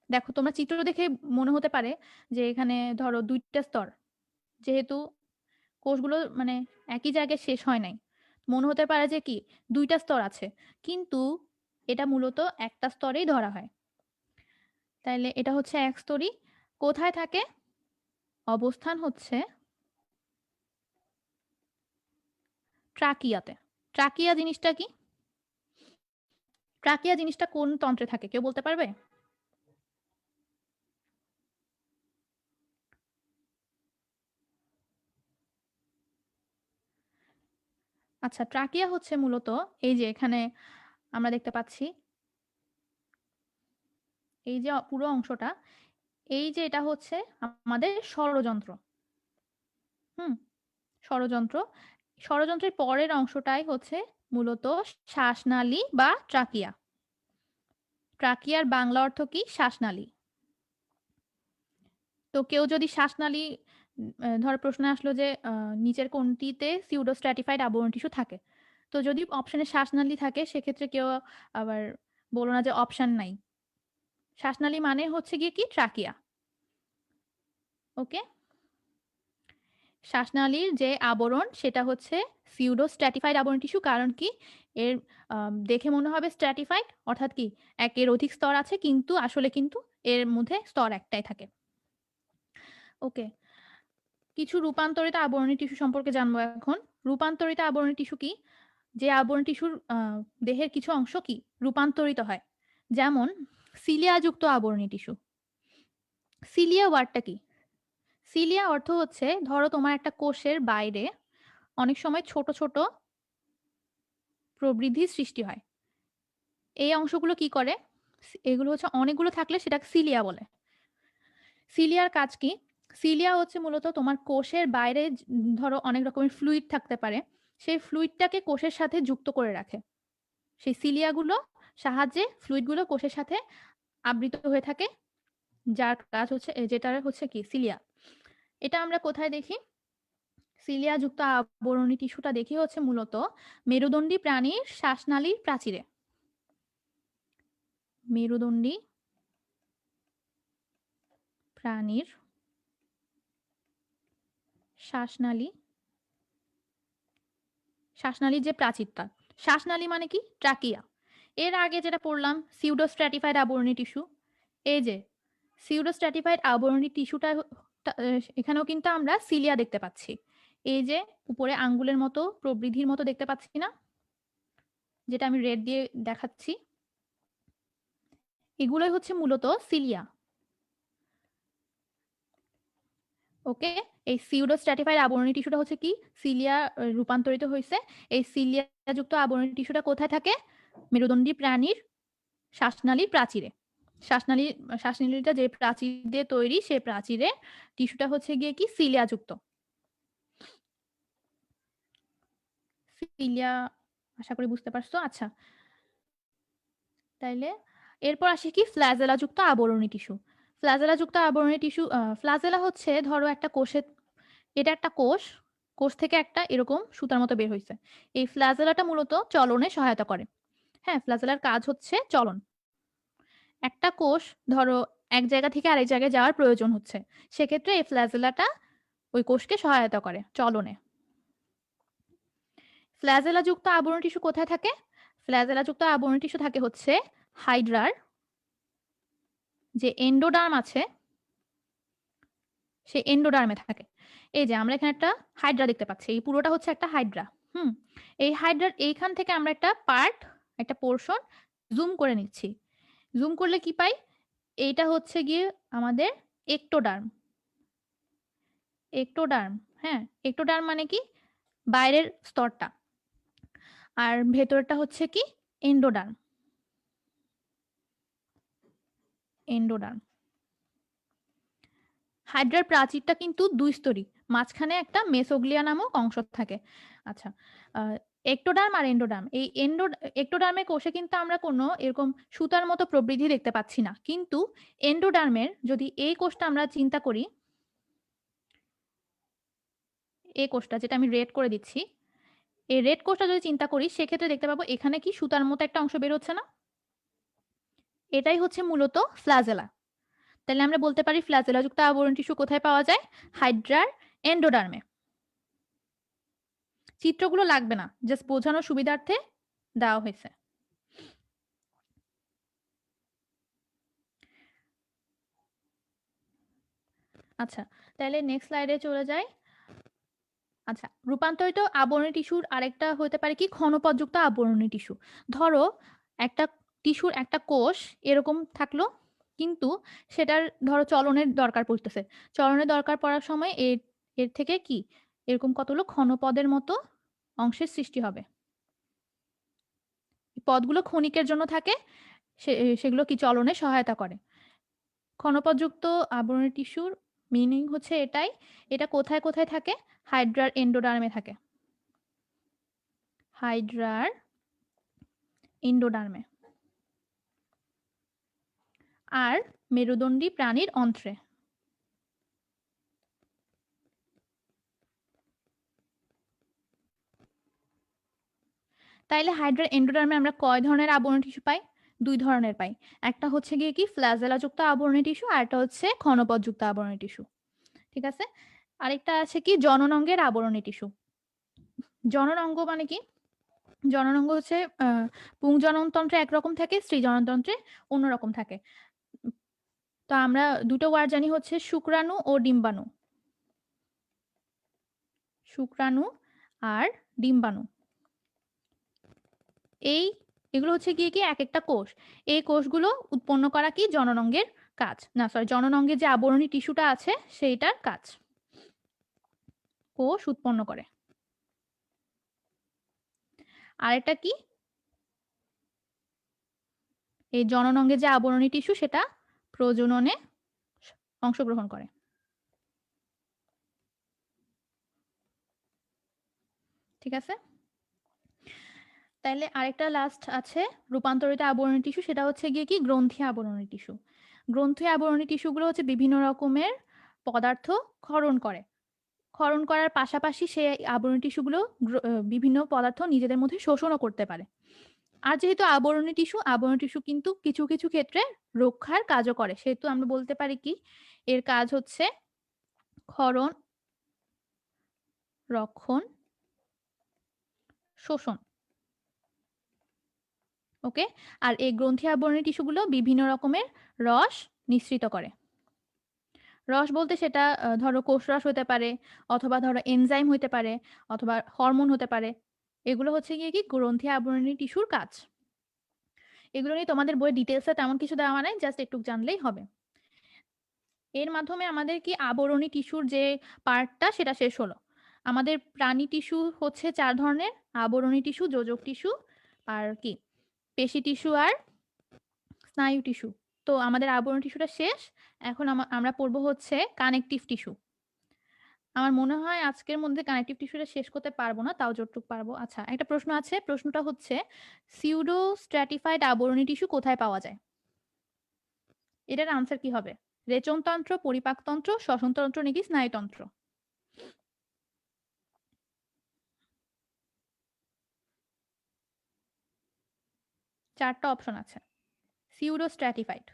দেখো তোমরা চিত্র দেখে মনে হতে পারে যে এখানে ধরো 2টা স্তর, যেহেতু কোষগুলো মানে একই জায়গায় শেষ হয় নাই, মনে হতে পারে যে কি 2টা স্তর আছে, কিন্তু এটা মূলত একটা স্তরেই ধরা হয়। তাইলে এটা হচ্ছে একস্তরী। কোথায় থাকে? অবস্থান হচ্ছে ট্রাকিয়াতে। ট্রাকিয়া জিনিসটা কি? ট্রাকিয়া জিনিসটা কোন তন্ত্রে থাকে কেউ বলতে পারবে? আচ্ছা, ট্রাকিয়া হচ্ছে মূলত এই যে এখানে আমরা দেখতে পাচ্ছি, এই যে পুরো অংশটা, এই যে এটা হচ্ছে আমাদের ষড়যন্ত্র। হুম, ষড়যন্ত্র। ষড়যন্ত্রের পরের অংশটাই হচ্ছে মূলত শ্বাসনালী বা ট্রাকিয়া। ট্রাকিয়ার বাংলা অর্থ কি? শ্বাসনালী। তো কেউ যদি শ্বাসনালী, ধর প্রশ্ন আসলো যে নিচের কোনটিতে সিউডো স্ট্র্যাটিফাইড আবরণ টিস্যু থাকে, তো যদি অপশনে শ্বাসনালী থাকে সেক্ষেত্রে কেউ আবার বলো না যে অপশন নাই। শ্বাসনালী মানে হচ্ছে গিয়ে কি ট্রাকিয়া। ওকে, শ্বাসনালীর যে আবরণ সেটা হচ্ছে সিউডো স্ট্র্যাটিফাইড আবরণ টিস্যু। কারণ কি এর দেখে মনে হবে স্ট্র্যাটিফাইড, অর্থাৎ কি একের অধিক স্তর আছে, কিন্তু আসলে কিন্তু এর মধ্যে স্তর একটাই থাকে। ওকে, কিছু রূপান্তরিত আবরণী টিস্যু সম্পর্কে জানবো এখন। রূপান্তরিত আবরণী টিস্যু কি? যে আবরণী টিস্যুর দেহের কিছু অংশ কি রূপান্তরিত হয়, যেমন সিলিয়াযুক্ত আবরণী টিস্যু। সিলিয়া ওয়ার্ডটা কি? সিলিয়া অর্থ হচ্ছে ধরো তোমার একটা কোষের বাইরে অনেক সময় ছোট ছোট প্রবৃদ্ধির সৃষ্টি হয়। এই অংশগুলো কি করে? এগুলো হচ্ছে অনেকগুলো থাকলে সেটাকে সিলিয়া বলে। সিলিয়ার কাজ কি? সিলিয়া হচ্ছে মূলত তোমার কোষের বাইরে ধরো অনেক রকমের ফ্লুইড থাকতে পারে, সেই ফ্লুইডটাকে কোষের সাথে যুক্ত করে রাখে। সেই সিলিয়াগুলো সাহায্যে ফ্লুইডগুলো কোষের সাথে আবৃত হয়ে থাকে, যার কাজ হচ্ছে যেটা হচ্ছে কি সিলিয়া। এটা আমরা কোথায় দেখি? সিলিয়া যুক্ত আবরণী টিস্যুটা দেখি হচ্ছে মূলত মেরুদণ্ডী প্রাণীর শ্বাসনালীর প্রাচীরে। মেরুদণ্ডী প্রাণীর শ্বাসনালী, শ্বাসনালীর যে প্রাচীরটা, শ্বাসনালী মানে কি ট্রাকিয়া। এর আগে যেটা পড়লাম সিউডোস্ট্র্যাটিফাইড আবরণী টিস্যু, এই যে সিউডোস্ট্র্যাটিফাইড আবরণী টিস্যুটা এখানেও কিন্তু আমরা সিলিয়া দেখতে পাচ্ছি। এই যে উপরে আঙ্গুলের মতো প্রবৃদ্ধির মতো দেখতে পাচ্ছি না, যেটা আমি রেড দিয়ে দেখাচ্ছি, এগুলোই হচ্ছে মূলত সিলিয়া। ওকে, এই সিউডোস্ট্র্যাটিফাইড আবরণী টিস্যুটা হচ্ছে কি সিলিয়া রূপান্তরিত হয়েছে। এই সিলিয়া যুক্ত আবরণী টিস্যুটা কোথায় থাকে? মেরুদণ্ডী প্রাণীর শ্বাসনালীর প্রাচীরে। শ্বাসনালীটা যে প্রাচীর দিয়ে তৈরি, সেই প্রাচীরে টিস্যুটা হচ্ছে গিয়ে কি সিলিয়া যুক্ত। সিলিয়া, আশা করি বুঝতে পারছো। আচ্ছা, তাইলে এরপর আসি কি ফ্ল্যাজেলা যুক্ত আবরণী টিস্যু। ফ্ল্যাজেলা যুক্ত আবরণী টিস্যু, ফ্ল্যাজেলা হচ্ছে ধরো একটা কোষের, এটা একটা কোষ, কোষ থেকে একটা এরকম সুতার মতো বের হয়েছে। এই ফ্ল্যাজেলাটা মূলত চলনে সহায়তা করে। হ্যাঁ, ফ্ল্যাজেলার কাজ হচ্ছে চলন। একটা কোষ ধরো এক জায়গা থেকে আরেক জায়গায় যাওয়ার প্রয়োজন হচ্ছে, সেক্ষেত্রে এই ফ্ল্যাজেলাটা ওই কোষকে সহায়তা করে চলনে। ফ্ল্যাজেলা যুক্ত আবরণী টিস্যু কোথায় থাকে? ফ্ল্যাজেলা যুক্ত আবরণী টিস্যু থাকে হচ্ছে হাইড্রার যে এন্ডোডার্ম আছে, সেই এন্ডোডার্মে থাকে। এই যে আমরা এখানে একটা হাইড্রা দেখতে পাচ্ছি, এই পুরোটা হচ্ছে একটা হাইড্রা। এই হাইড্রার এইখান থেকে আমরা একটা পার্ট, একটা পোর্শন জুম করে নিচ্ছি। জুম করলে কি পাই? এইটা হচ্ছে গিয়ে আমাদের একটোডার্ম। একটোডার্ম, হ্যাঁ, একটোডার্ম মানে কি বাইরের স্তরটা, আর ভেতরটা হচ্ছে কি এন্ডোডার্ম। এন্ডোডার্ম। হাইড্রার প্রাচীরটা কিন্তু দুই স্তরী, মাঝখানে একটা মেসোগ্লিয়া নামক অংশ থাকে। আচ্ছা, একটোডার্ম আর এন্ডোডার্ম, এই একটোডার্মের কোষে কিন্তু আমরা কোনো এরকম সুতার মতো প্রবৃদ্ধি দেখতে পাচ্ছি না, কিন্তু এন্ডোডার্মের যদি এই কোষটা আমরা চিন্তা করি, এই কোষটা যেটা আমি রেড করে দিচ্ছি, এই রেড কোষটা যদি চিন্তা করি, সেক্ষেত্রে দেখতে পাবো এখানে কি সুতার মতো একটা অংশ বের হচ্ছে না? এটাই হচ্ছে মূলত ফ্ল্যাজেলা। তাহলে আমরা বলতে পারি ফ্ল্যাজেলা যুক্ত আবরণ টিস্যু কোথায় পাওয়া যায়? হাইড্রার এন্ডোডার্মে। চিত্রগুলো লাগবে না, জাস্ট বোঝানোর সুবিধার্থে দেওয়া হয়েছে। আচ্ছা, তাহলে নেক্সট স্লাইডে চলে যাই। আচ্ছা, রূপান্তরিত আবরণী টিস্যুর আরেকটা হতে পারে কি ক্ষণপথযুক্ত আবরণী টিস্যু। ধরো একটা টিস্যুর একটা কোষ এরকম থাকলো, কিন্তু সেটার ধরো চলনের দরকার পড়তেছে। চলনের দরকার পড়ার সময় এর থেকে কি এরকম কতগুলো ক্ষণপদের মতো অংশের সৃষ্টি হবে। পদগুলো ক্ষণিকের জন্য থাকে, সেগুলো কি চলনে সহায়তা করে। ক্ষণপথযুক্ত আবরণী টিস্যুর মিনিং হচ্ছে এটাই। এটা কোথায় কোথায় থাকে? হাইড্রার এন্ডোডার্মে থাকে। হাইড্রার এন্ডোডার্মে আর মেরুদণ্ডী প্রাণীর অন্ত্রে। তাইলে হাইড্রার এন্ডোডার্মে আমরা কয় ধরনের আবরণী টিস্যু পাই? দুই ধরনের পাই। একটা হচ্ছে গিয়ে কি ফ্ল্যাজেলা যুক্ত আবরণী টিস্যু, আর একটা হচ্ছে ক্ষণপথযুক্ত আবরণী টিস্যু। ঠিক আছে, আরেকটা আছে কি জননাঙ্গের আবরণী টিস্যু। জননাঙ্গ মানে কি? জননাঙ্গ হচ্ছে পুংজননতন্ত্রে একরকম থাকে, স্ত্রী জননতন্ত্রে অন্যরকম থাকে। তো আমরা দুটো ওয়ার্ড জানি হচ্ছে শুক্রাণু ও ডিম্বাণু। শুক্রাণু আর ডিম্বাণু, এগুলো হচ্ছে গিয়ে কি এক একটা কোষ। এই কোষগুলো উৎপন্ন করা কি জননাঙ্গের কাজ, না সরি, জননাঙ্গের যে আবরণী টিস্যুটা আছে সেইটার কাজ, কোষ উৎপন্ন করে। আর এটা কি এই জননাঙ্গের যে আবরণী টিস্যু সেটা প্রজননে অংশগ্রহণ করে। ঠিক আছে, তাহলে আরেকটা লাস্ট আছে রূপান্তরিত আবরণী টিস্যু, সেটা হচ্ছে গিয়ে কি গ্রন্থি আবরণী টিস্যু। গ্রন্থি আবরণী টিস্যুগুলো হচ্ছে বিভিন্ন রকমের পদার্থ ক্ষরণ করে। ক্ষরণ করার পাশাপাশি সেই আবরণী টিস্যুগুলো বিভিন্ন পদার্থ নিজেদের মধ্যে শোষণও করতে পারে। আর যেহেতু আবরণী টিস্যু কিন্তু কিছু কিছু ক্ষেত্রে রক্ষার কাজও করে, সেহেতু আমরা বলতে পারি কি এর কাজ হচ্ছে ক্ষরণ রক্ষণ, শোষণ। ওকে, আর এই গ্রন্থি আবরণী টিস্যুগুলো বিভিন্ন রকমের রস নিঃসৃত করে। রস বলতে সেটা ধরো কোষরস হতে পারে, অথবা ধরো এনজাইম হতে পারে, অথবা হরমোন হতে পারে। এগুলো হচ্ছে গিয়ে কি গ্রন্থি আবরণী টিস্যুর কাজ। এগুলো নিয়ে তোমাদের বইয়ে ডিটেলসে তেমন কিছু দেওয়া নাই, জাস্ট একটু জানলেই হবে। এর মাধ্যমে আমাদের কি আবরণী টিস্যুর যে পার্টটা সেটা শেষ হলো। আমাদের প্রাণী টিস্যু হচ্ছে 4 ধরনের: আবরণী টিস্যু, যোজক টিস্যু, আর কি পেশি টিস্যু, আর স্নায়ু টিস্যু। তো আমাদের আবরণী টিস্যুটা শেষ। এখন আমরা পড়বো হচ্ছে কানেকটিভ টিস্যু। আমার মনে হয় আজকের মধ্যে কানেকটিভ টিস্যুটা শেষ করতে পারবো না, তাও যতটুকু পারবো। আচ্ছা, একটা প্রশ্ন আছে, প্রশ্নটা হচ্ছে সিউডো স্ট্র্যাটিফাইড আবরণী টিস্যু কোথায় পাওয়া যায়? এটার আনসার কি হবে? রেচনতন্ত্র, পরিপাকতন্ত্র, শ্বসনতন্ত্র নাকি স্নায়ুতন্ত্র? চারটা অপশন আছে। Pseudo stratified.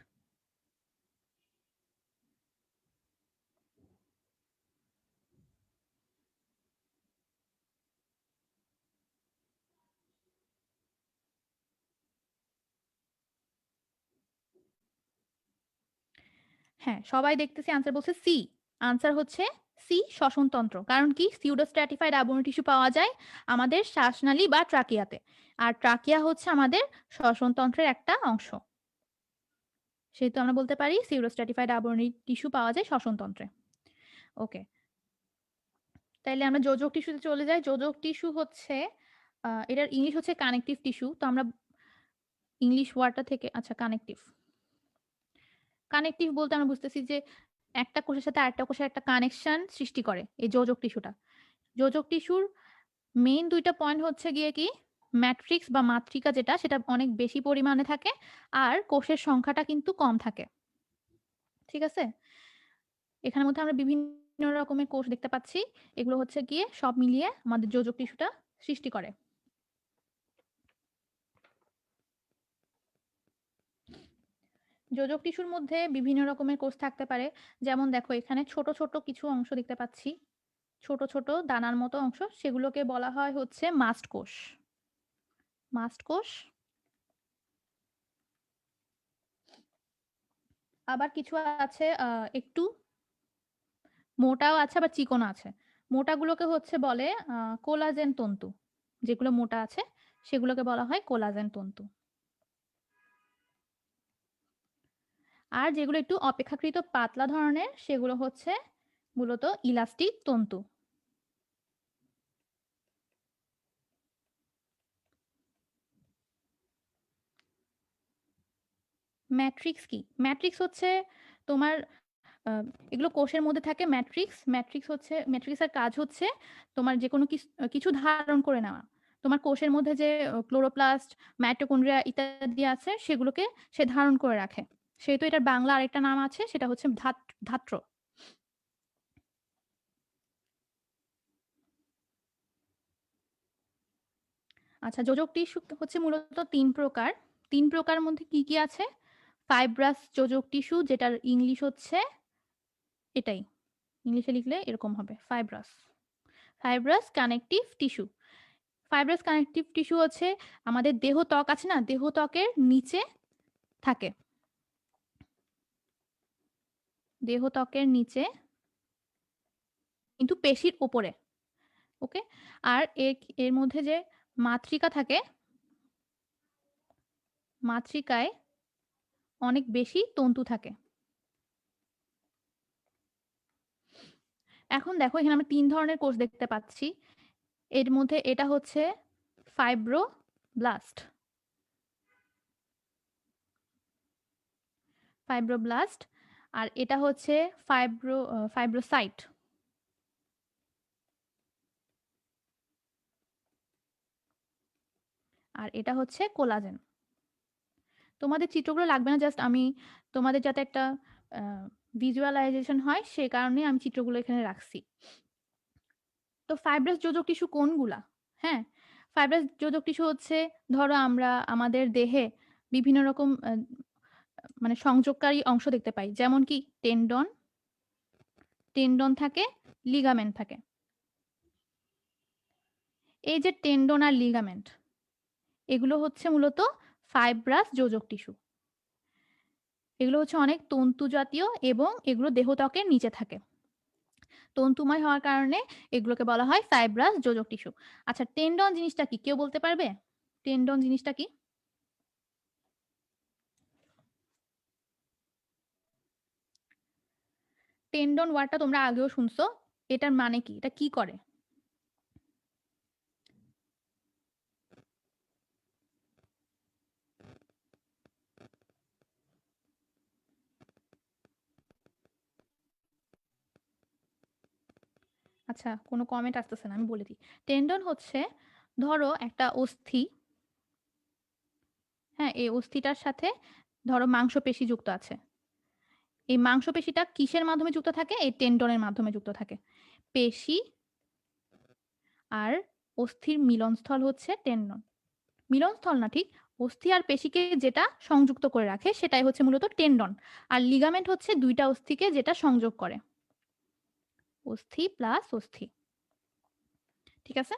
হ্যাঁ, সবাই দেখতেছি আনসার বলছে সি। আনসার হচ্ছে সি, শ্বসনতন্ত্র। কারণ কি, সিউডো স্ট্র্যাটিফাইড আবরণী টিস্যু পাওয়া যায় আমাদের শ্বাসনালী বা ট্রাকিয়াতে, আর ট্রাকিয়া হচ্ছে আমাদের শ্বসনতন্ত্রের একটা অংশ। সেহেতু আমরা বলতে পারি সিউডো স্ট্র্যাটিফাইড আবরণী টিস্যু পাওয়া যায় শ্বসনতন্ত্রে। ওকে, তাইলে আমরা যোজক টিস্যুতে চলে যাই। যোজক টিস্যু হচ্ছে এটার ইংলিশ হচ্ছে কানেকটিভ টিস্যু। তো আমরা ইংলিশ ওয়ার্ডটা থেকে, আচ্ছা, কানেকটিভ। কানেকটিভ বলতে আমরা বুঝতেছি যে একটা কোষের সাথে আরেকটা কোষের একটা কানেকশন সৃষ্টি করে এই যোজক টিস্যুটা। যোজক টিস্যুর মেইন দুইটা পয়েন্ট হচ্ছে গিয়ে কি, ম্যাট্রিক্স বা মাতৃকা যেটা, সেটা অনেক বেশি পরিমাণে থাকে, আর কোষের সংখ্যাটা কিন্তু কম থাকে। ঠিক আছে, এখানের মধ্যে আমরা বিভিন্ন রকমের কোষ দেখতে পাচ্ছি। এগুলো হচ্ছে গিয়ে সব মিলিয়ে আমাদের যোজক টিস্যুটা সৃষ্টি করে। যোজক টিস্যুর মধ্যে বিভিন্ন রকমের কোষ থাকতে পারে। যেমন দেখো, এখানে ছোট ছোট কিছু অংশ দেখতে পাচ্ছি, ছোট ছোট দানার মতো অংশ, সেগুলোকে বলা হয় হচ্ছে মাস্ট কোষ। মাস্ট কোষ। আবার কিছু আছে একটু মোটাও আছে, আবার চিকনও আছে। মোটাগুলোকে হচ্ছে বলে কোলাজেন তন্তু। যেগুলো মোটা আছে সেগুলোকে বলা হয় কোলাজেন তন্তু। আর যেগুলো একটু অপেক্ষাকৃত পাতলা ধরনের সেগুলো হচ্ছে মূলত ইলাস্টিক তন্তু। ম্যাট্রিক্স কি? ম্যাট্রিক্স হচ্ছে তোমার এগুলো কোষের মধ্যে থাকে। ম্যাট্রিক্স, ম্যাট্রিক্সের কাজ হচ্ছে তোমার যে কোনো কিছু ধারণ করে নেওয়া। তোমার কোষের মধ্যে যে ক্লোরোপ্লাস্ট, মাইটোকন্ড্রিয়া ইত্যাদি আছে সেগুলোকে সে ধারণ করে রাখে। সেহেতু এটার বাংলা আরেকটা নাম আছে, সেটা হচ্ছে ধাত্র। আচ্ছা, যোজক টিস্যু হচ্ছে মূলত 3 প্রকার। 3 প্রকার মধ্যে কি কি আছে? ফাইব্রাস যোজক টিস্যু, যেটার ইংলিশ হচ্ছে এটাই, ইংলিশে লিখলে এরকম হবে, fibrous. Fibrous connective tissue. Fibrous connective tissue হচ্ছে আমাদের দেহ ত্বক আছে না, দেহ ত্বকের নিচে থাকে। দেহ ত্বকের নিচে কিন্তু পেশির উপরে। ওকে, আর এর মধ্যে যে মাতৃকা থাকে, মাতৃকায় অনেক বেশি তন্তু থাকে। এখন দেখো, এখানে আমরা 3 ধরনের কোষ দেখতে পাচ্ছি। এর মধ্যে এটা হচ্ছে ফাইব্রোব্লাস্ট। ফাইব্রোব্লাস্ট। আর এটা হচ্ছে ফাইব্রোসাইট। আর এটা হচ্ছে কোলাজেন। তোমাদের চিত্রগুলো লাগবে না, জাস্ট আমি তোমাদের যাতে একটা ভিজুয়ালাইজেশন হয় সে কারণে আমি চিত্রগুলো এখানে রাখছি। তো ফাইব্রাস যোজক টিস্যু কোনগুলা? হ্যাঁ, ফাইব্রাস যোজক টিস্যু হচ্ছে, ধরো আমরা আমাদের দেহে বিভিন্ন রকম মানে সংযোগকারী অংশ দেখতে পাই, যেমন কি টেন্ডন থাকে, লিগামেন্ট থাকে। এই যে টেন্ডন আর লিগামেন্ট, এগুলো হচ্ছে মূলত ফাইব্রাস যোজক টিস্যু। এগুলো হচ্ছে অনেক তন্তু জাতীয় এবং এগুলো দেহত্বকের নিচে থাকে। তন্তুময় হওয়ার কারণে এগুলোকে বলা হয় ফাইব্রাস যোজক টিস্যু। আচ্ছা, টেন্ডন জিনিসটা কি কেউ বলতে পারবে? টেন্ডন জিনিসটা কি? টেন্ডন ওয়ার্ডটা তোমরা আগেও শুনছো, এটার মানে কি? এটা কি করে? আচ্ছা, কোনো কমেন্ট আসতেছে না, আমি বলে দিই। টেন্ডন হচ্ছে, ধরো একটা অস্থি, হ্যাঁ, এই অস্থিটার সাথে ধরো মাংসপেশি যুক্ত আছে। এই মাংসপেশিটা কিসের মাধ্যমে যুক্ত থাকে? এই টেন্ডনের মাধ্যমে যুক্ত থাকে। পেশি আর অস্থির মিলনস্থল হচ্ছে টেন্ডন। মিলনস্থল না ঠিক, অস্থি আর পেশিকে যেটা সংযুক্ত করে রাখে সেটাই হচ্ছে মূলত টেন্ডন। আর লিগামেন্ট হচ্ছে দুইটা অস্থিকে যেটা সংযোগ করে, অস্থি প্লাস অস্থি। ঠিক আছে?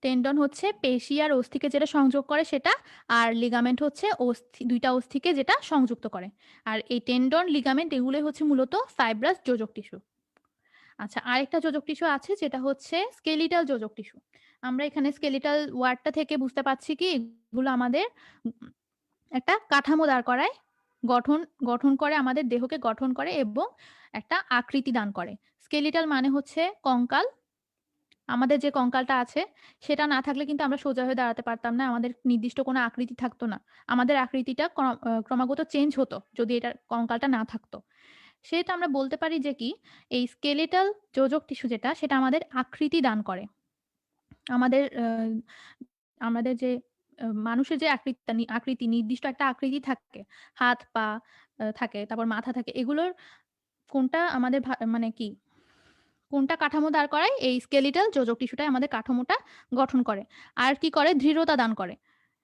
টেন্ডন হচ্ছে পেশি আর অস্থিকে যেটা সংযোগ করে সেটা, আর লিগামেন্ট হচ্ছে অস্থি, দুইটা অস্থিকে যেটা সংযুক্ত করে। আর এই টেন্ডন, লিগামেন্ট এগুলোই হচ্ছে মূলত ফাইব্রাস যোজক টিস্যু। আচ্ছা, আরেকটা যোজক টিস্যু আছে যেটা হচ্ছে স্কেলিটাল যোজক টিস্যু। আমরা এখানে স্কেলিটাল ওয়ার্ডটা থেকে বুঝতে পারছি কি এগুলো আমাদের একটা কাঠামো দাঁড় করায়, গঠন গঠন করে, আমাদের দেহকে গঠন করে এবং একটা আকৃতি দান করে। স্কেলিটাল মানে হচ্ছে কঙ্কাল। আমাদের যে কঙ্কালটা আছে সেটা না থাকলে কিন্তু আমরা সোজা হয়ে দাঁড়াতে পারতাম না, আমাদের নির্দিষ্ট কোনো আকৃতি থাকতো না। আমাদের আকৃতিটা ক্রমাগত চেঞ্জ হতো যদি এটা কঙ্কালটা না থাকতো। সেটা আমরা বলতে পারি যে কি, এই স্কেলেটাল যোজক টিস্যু যেটা সেটা আমাদের আকৃতি দান করে। আমাদের আমাদের যে মানুষের যে আকৃতি নির্দিষ্ট একটা আকৃতি থাকে, হাত পা থাকে, তারপর মাথা থাকে, এগুলোর কোনটা আমাদের মানে কি, কোনটা কাঠামো দাঁড় করায়? এই স্কেলিটাল যোজক টিস্যুটাই আমাদের কাঠামোটা গঠন করে। আর কি করে? দৃঢ়তা দান করে।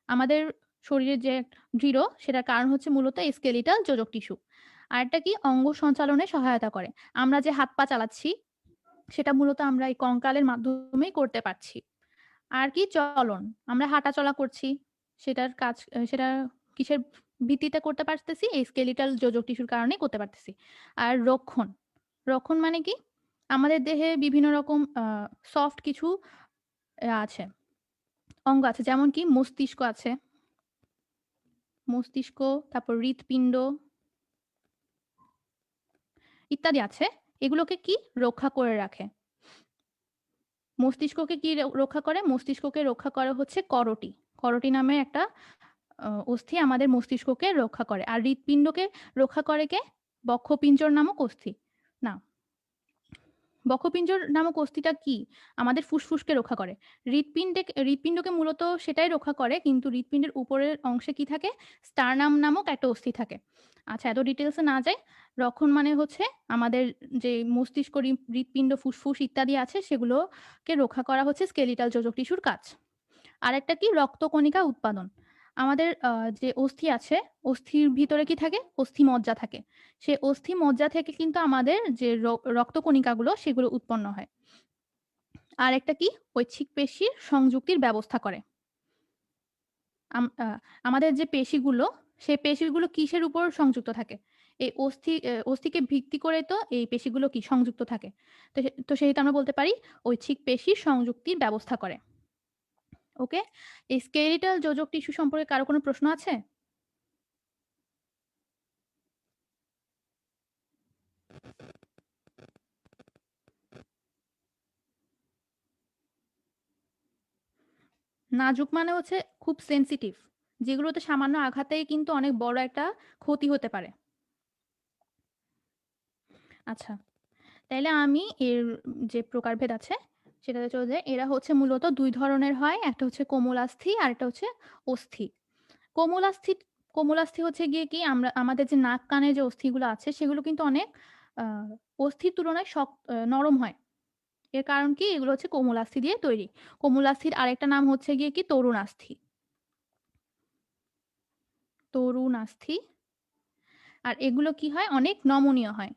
আমাদের শরীরের যে দৃঢ়, সেটার কারণ হচ্ছে মূলত এই স্কেলিটাল যোজক টিস্যু। আরেকটা কি? অঙ্গ সঞ্চালনে সহায়তা করে। আমরা যে হাত পা চালাচ্ছি সেটা মূলত আমরা এই কঙ্কালের মাধ্যমেই করতে পারছি। আর কি? চলন। আমরা হাঁটাচলা করছি, সেটার কাজ সেটা কিসের ভিত্তিতে করতে পারতেছি? এই স্কেলিটাল যোজক টিস্যুর কারণেই করতে পারতেছি। আর রক্ষণ। রক্ষণ মানে কি? আমাদের দেহে বিভিন্ন রকম সফট কিছু আছে, অঙ্গ আছে। যেমন কি? মস্তিষ্ক আছে। মস্তিষ্ক, তারপর হৃৎপিণ্ড ইত্যাদি আছে। এগুলোকে কি? রক্ষা করে রাখে। মস্তিষ্ককে কি রক্ষা করে? মস্তিষ্ককে রক্ষা করে হচ্ছে করটি। করটি নামে একটা অস্থি আমাদের মস্তিষ্ককে রক্ষা করে। আর হৃৎপিণ্ডকে রক্ষা করে কে? বক্ষপিঞ্জর নামক অস্থি। না, বক্ষপিঞ্জর নামক অস্থিটা কি? আমাদের ফুসফুসকে রক্ষা করে। হৃৎপিণ্ডকে মূলত সেটাই রক্ষা করে, কিন্তু হৃৎপিণ্ডের উপরের অংশে কি থাকে? স্টার্নাম নামক একটা অস্থি থাকে। আচ্ছা, এত ডিটেলসে না যাই। রক্ষণ মানে হচ্ছে আমাদের যে মস্তিষ্ক, হৃৎপিণ্ড, ফুসফুস ইত্যাদি আছে সেগুলোকে রক্ষা করা হচ্ছে স্কেলিটাল যোজক টিস্যুর কাজ। আরেকটা কি? রক্তকণিকা উৎপাদন। আমাদের যে অস্থি আছে, অস্থির ভিতরে কি থাকে? অস্থিমজ্জা থাকে। সে অস্থিমজ্জা থেকে কিন্তু আমাদের যে রক্তকণিকাগুলো সেগুলো উৎপন্ন হয়। আরেকটা কি? ঐচ্ছিক পেশির সংযুক্তির ব্যবস্থা করে। আমাদের যে পেশিগুলো, সেই পেশিগুলো কিসের উপর সংযুক্ত থাকে? এই অস্থিকে ভিত্তি করে তো এই পেশিগুলো কি সংযুক্ত থাকে। তো সেটা আমরা বলতে পারি ঐচ্ছিক পেশির সংযুক্তির ব্যবস্থা করে। ওকে? এই স্কেলিটাল যোজক টিস্যু সম্পর্কে কারো কোনো প্রশ্ন আছে? নাজুক মানে হচ্ছে খুব সেনসিটিভ, যেগুলোতে সামান্য আঘাতেই কিন্তু অনেক বড় একটা ক্ষতি হতে পারে। আচ্ছা, তাইলে আমি এর যে প্রকারভেদ আছে সেটাতে চলে যাই। এরা হচ্ছে মূলত দুই ধরনের হয়, একটা হচ্ছে কোমলাস্থি আর একটা হচ্ছে অস্থি। কোমলাস্থি কোমলাস্থি হচ্ছে গিয়ে কি, আমরা আমাদের যে নাক কানের যে অস্থিগুলো আছে সেগুলো কিন্তু অনেক অস্থির তুলনায় নরম হয়। এর কারণ কি? এগুলো হচ্ছে কোমলাস্থি দিয়ে তৈরি। কোমলাস্থির আরেকটা নাম হচ্ছে গিয়ে কি, তরুণাস্থি। তরুণাস্থি। আর এগুলো কি হয়? অনেক নমনীয় হয়।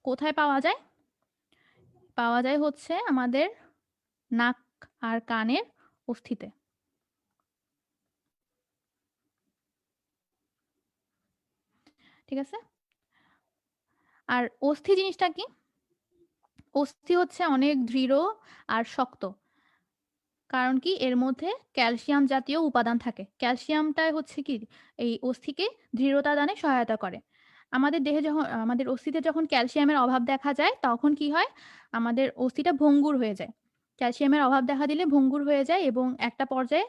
কোথায় পাওয়া যায়? পাওয়া যায় হচ্ছে আমাদের নাক আর কানের অস্থিতে। ঠিক আছে? আর অস্থি জিনিসটা কি? অস্থি হচ্ছে অনেক দৃঢ় আর শক্ত। কারণ কি এর মধ্যে ক্যালসিয়াম জাতীয় উপাদান থাকে। ক্যালসিয়ামটাই হচ্ছে কি এই অস্থিকে দৃঢ়তা দানে সহায়তা করে। আমাদের দেহে যখন আমাদের অস্থিতে যখন ক্যালসিয়ামের অভাব দেখা যায় তখন কি হয়? আমাদের অস্থিটা ভঙ্গুর হয়ে যায়। ক্যালসিয়ামের অভাব দেখা দিলে ভঙ্গুর হয়ে যায় এবং একটা পর্যায়ে